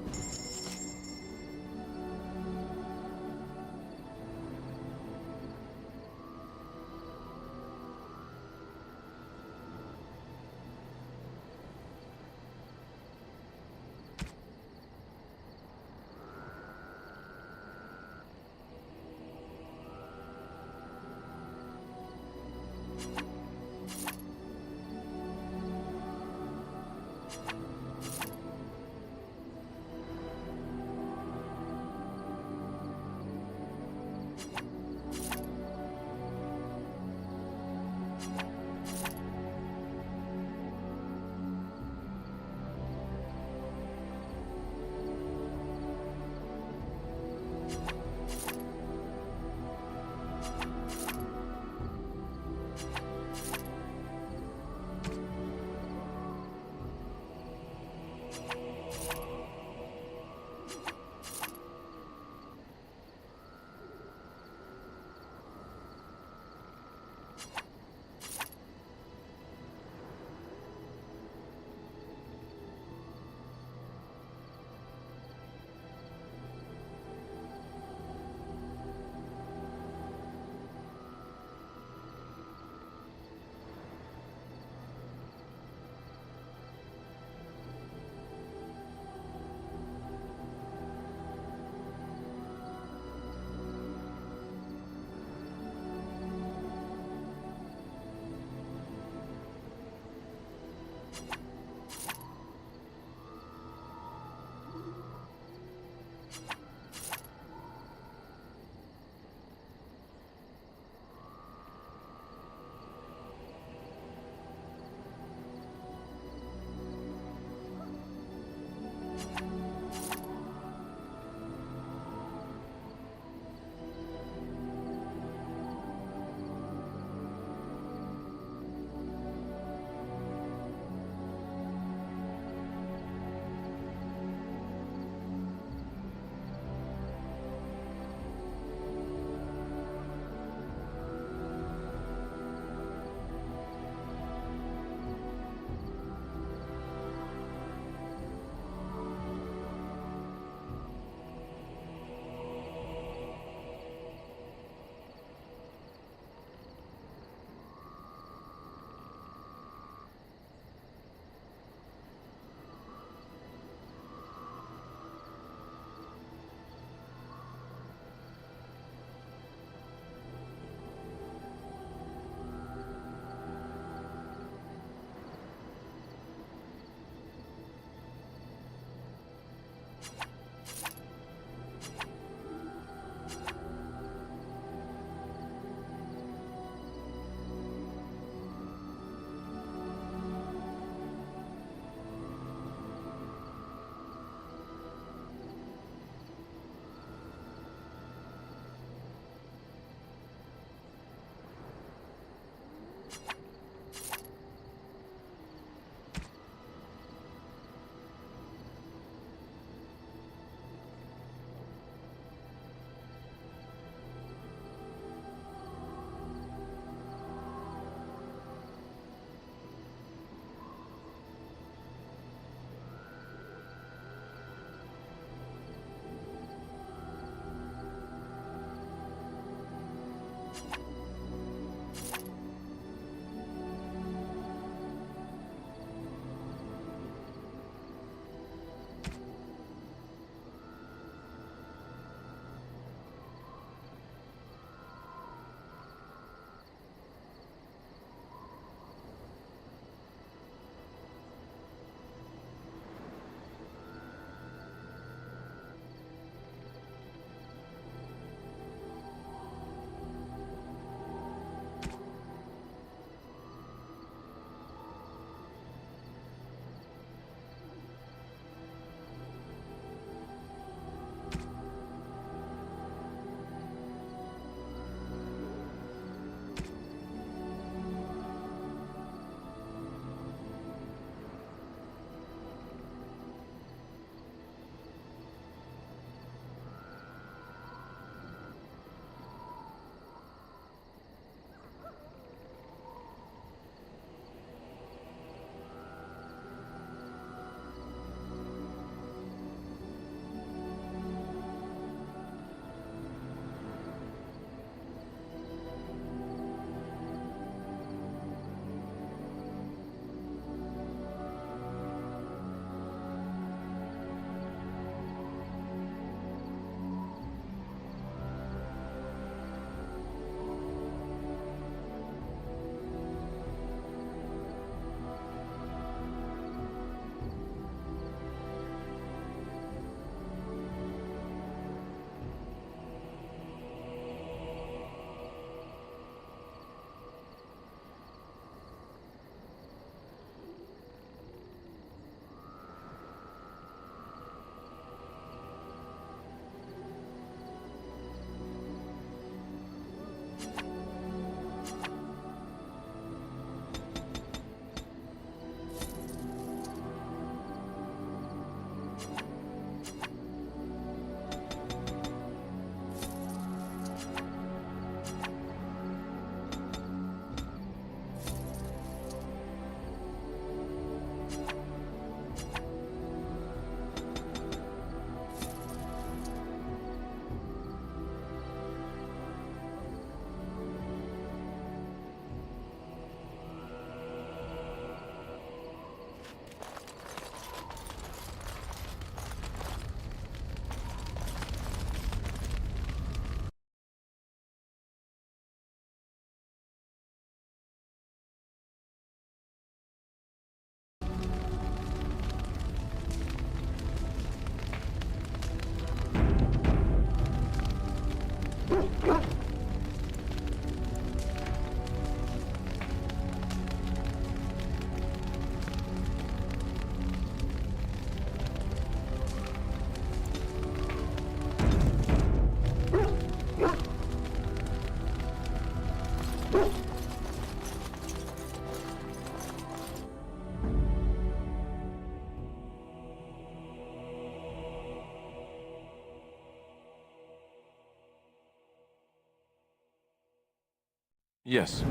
Yes.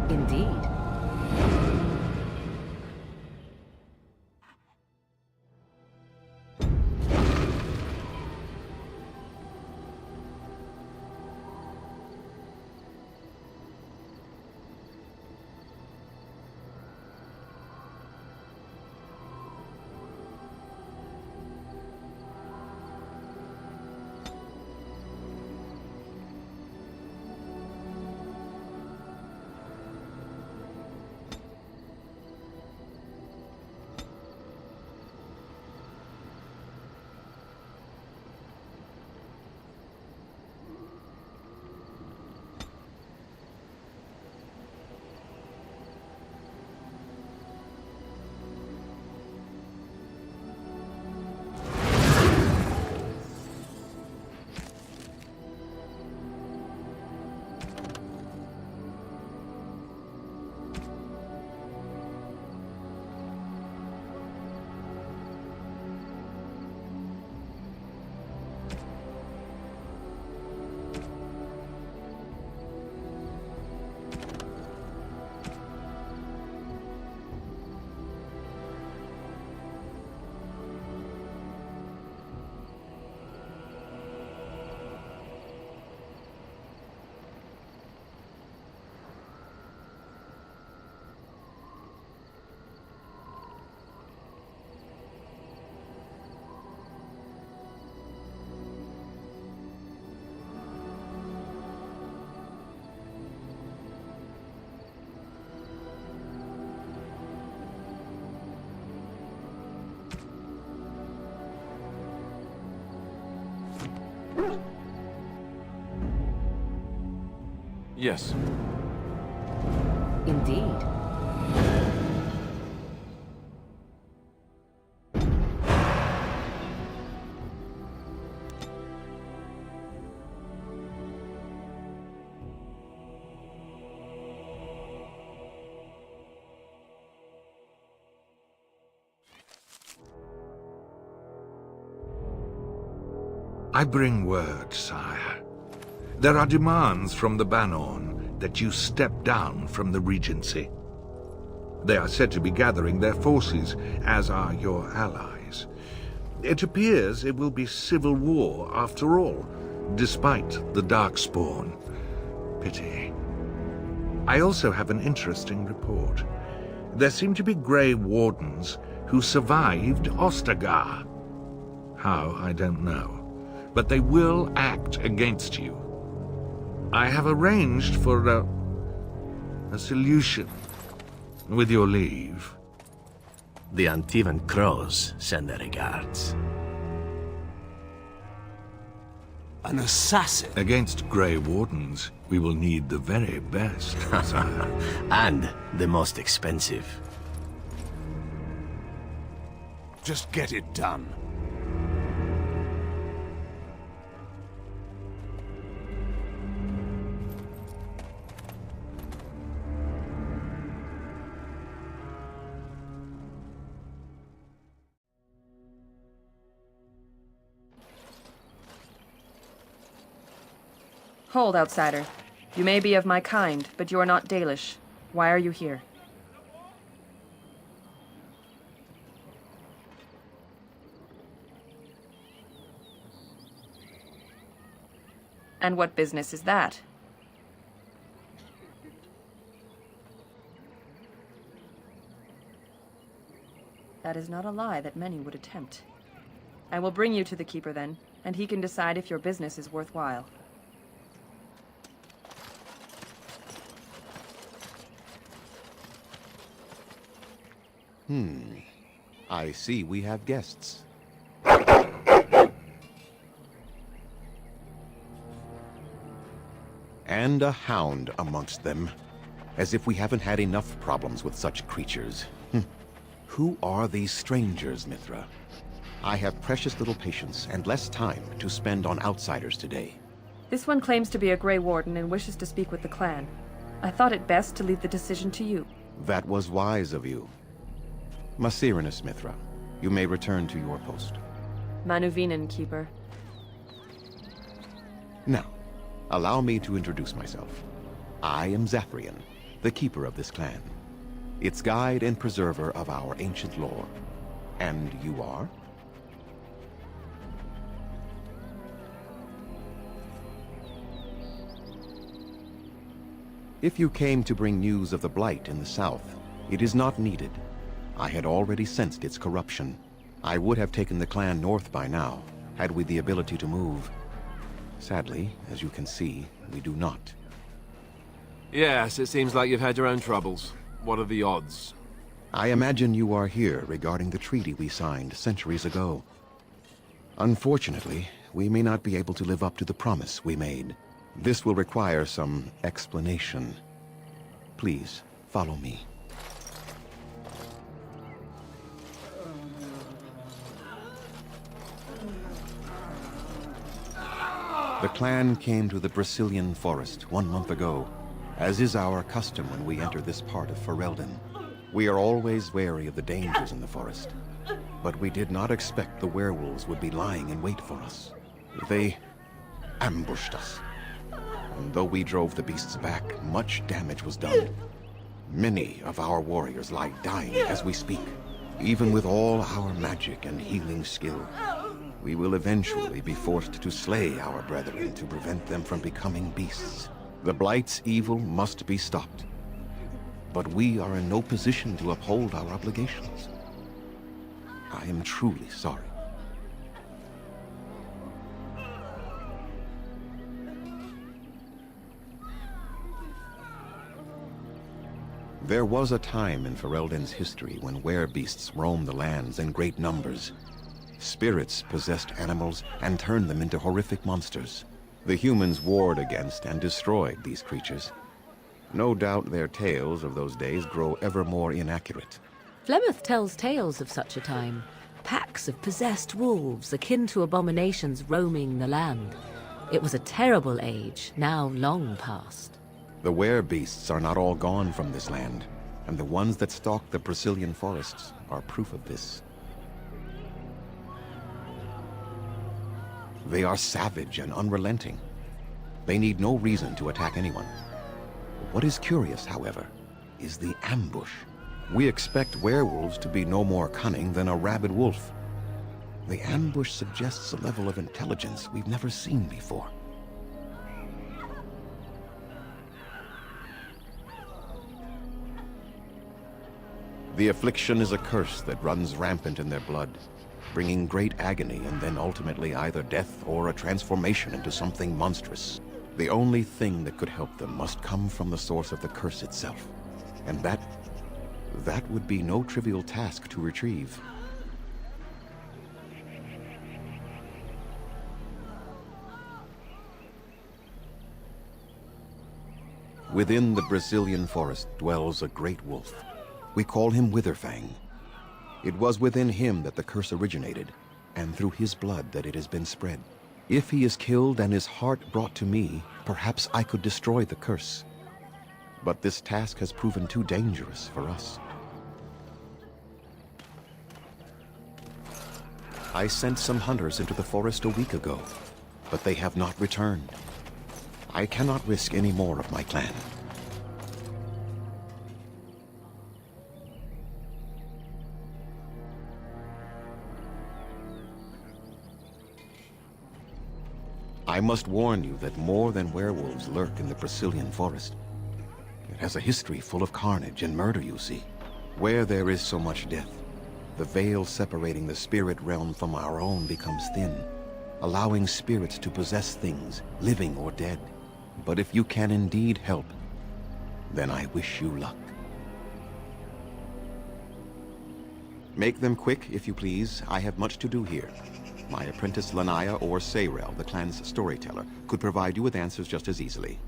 Indeed. Yes. Indeed. I bring word, sire. There are demands from the Banorn that you step down from the Regency. They are said to be gathering their forces, as are your allies. It appears it will be civil war after all, despite the Darkspawn. Pity. I also have an interesting report. There seem to be Grey Wardens who survived Ostagar. How, I don't know. But they will act against you. I have arranged for a solution, with your leave. The Antivan Crows send their regards. An assassin? Against Grey Wardens, we will need the very best, sire. And the most expensive. Just get it done. Hold, outsider. You may be of my kind, but you are not Dalish. Why are you here? And what business is that? That is not a lie that many would attempt. I will bring you to the Keeper then, and he can decide if your business is worthwhile. I see we have guests. And a hound amongst them. As if we haven't had enough problems with such creatures. Who are these strangers, Mithra? I have precious little patience and less time to spend on outsiders today. This one claims to be a Grey Warden and wishes to speak with the clan. I thought it best to leave the decision to you. That was wise of you. Masirinus, Mithra, you may return to your post. Manuvinen, Keeper. Now, allow me to introduce myself. I am Zathrian, the keeper of this clan. Its guide and preserver of our ancient lore. And you are? If you came to bring news of the Blight in the south, it is not needed. I had already sensed its corruption. I would have taken the clan north by now, had we the ability to move. Sadly, as you can see, we do not. Yes, it seems like you've had your own troubles. What are the odds? I imagine you are here regarding the treaty we signed centuries ago. Unfortunately, we may not be able to live up to the promise we made. This will require some explanation. Please, follow me. The clan came to the Brecilian forest 1 month ago, as is our custom when we enter this part of Ferelden. We are always wary of the dangers in the forest, but we did not expect the werewolves would be lying in wait for us. They ambushed us. And though we drove the beasts back, much damage was done. Many of our warriors lie dying as we speak. Even with all our magic and healing skill, we will eventually be forced to slay our brethren to prevent them from becoming beasts. The Blight's evil must be stopped. But we are in no position to uphold our obligations. I am truly sorry. There was a time in Ferelden's history when werebeasts roamed the lands in great numbers. Spirits possessed animals and turned them into horrific monsters. The humans warred against and destroyed these creatures. No doubt their tales of those days grow ever more inaccurate. Flemeth tells tales of such a time. Packs of possessed wolves akin to abominations roaming the land. It was a terrible age, now long past. The werebeasts are not all gone from this land, and the ones that stalk the Brecilian forests are proof of this. They are savage and unrelenting. They need no reason to attack anyone. What is curious, however, is the ambush. We expect werewolves to be no more cunning than a rabid wolf. The ambush suggests a level of intelligence we've never seen before. The affliction is a curse that runs rampant in their blood, bringing great agony and then ultimately either death or a transformation into something monstrous. The only thing that could help them must come from the source of the curse itself. And that would be no trivial task to retrieve. Within the Brecilian forest dwells a great wolf. We call him Witherfang. It was within him that the curse originated, and through his blood that it has been spread. If he is killed and his heart brought to me, perhaps I could destroy the curse. But this task has proven too dangerous for us. I sent some hunters into the forest a week ago, but they have not returned. I cannot risk any more of my clan. I must warn you that more than werewolves lurk in the Brecilian forest. It has a history full of carnage and murder, you see. Where there is so much death, the veil separating the spirit realm from our own becomes thin, allowing spirits to possess things, living or dead. But if you can indeed help, then I wish you luck. Make them quick, if you please. I have much to do here. My apprentice Lanaya or Sayrel, the clan's storyteller, could provide you with answers just as easily.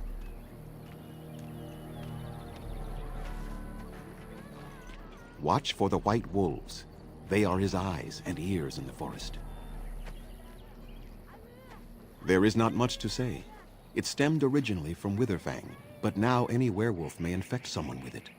Watch for the white wolves. They are his eyes and ears in the forest. There is not much to say. It stemmed originally from Witherfang, but now any werewolf may infect someone with it.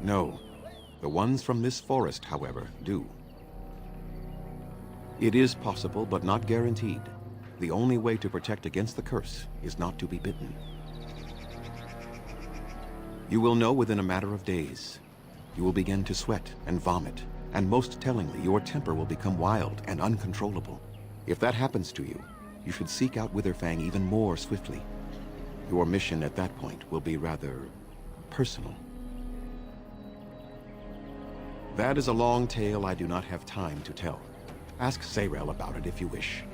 No. The ones from this forest, however, do. It is possible, but not guaranteed. The only way to protect against the curse is not to be bitten. You will know within a matter of days. You will begin to sweat and vomit, and most tellingly, your temper will become wild and uncontrollable. If that happens to you, you should seek out Witherfang even more swiftly. Your mission at that point will be rather personal. That is a long tale I do not have time to tell. Ask Sayrel about it if you wish.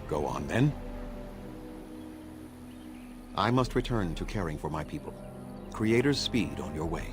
Go on, then. I must return to caring for my people. Creator's speed on your way.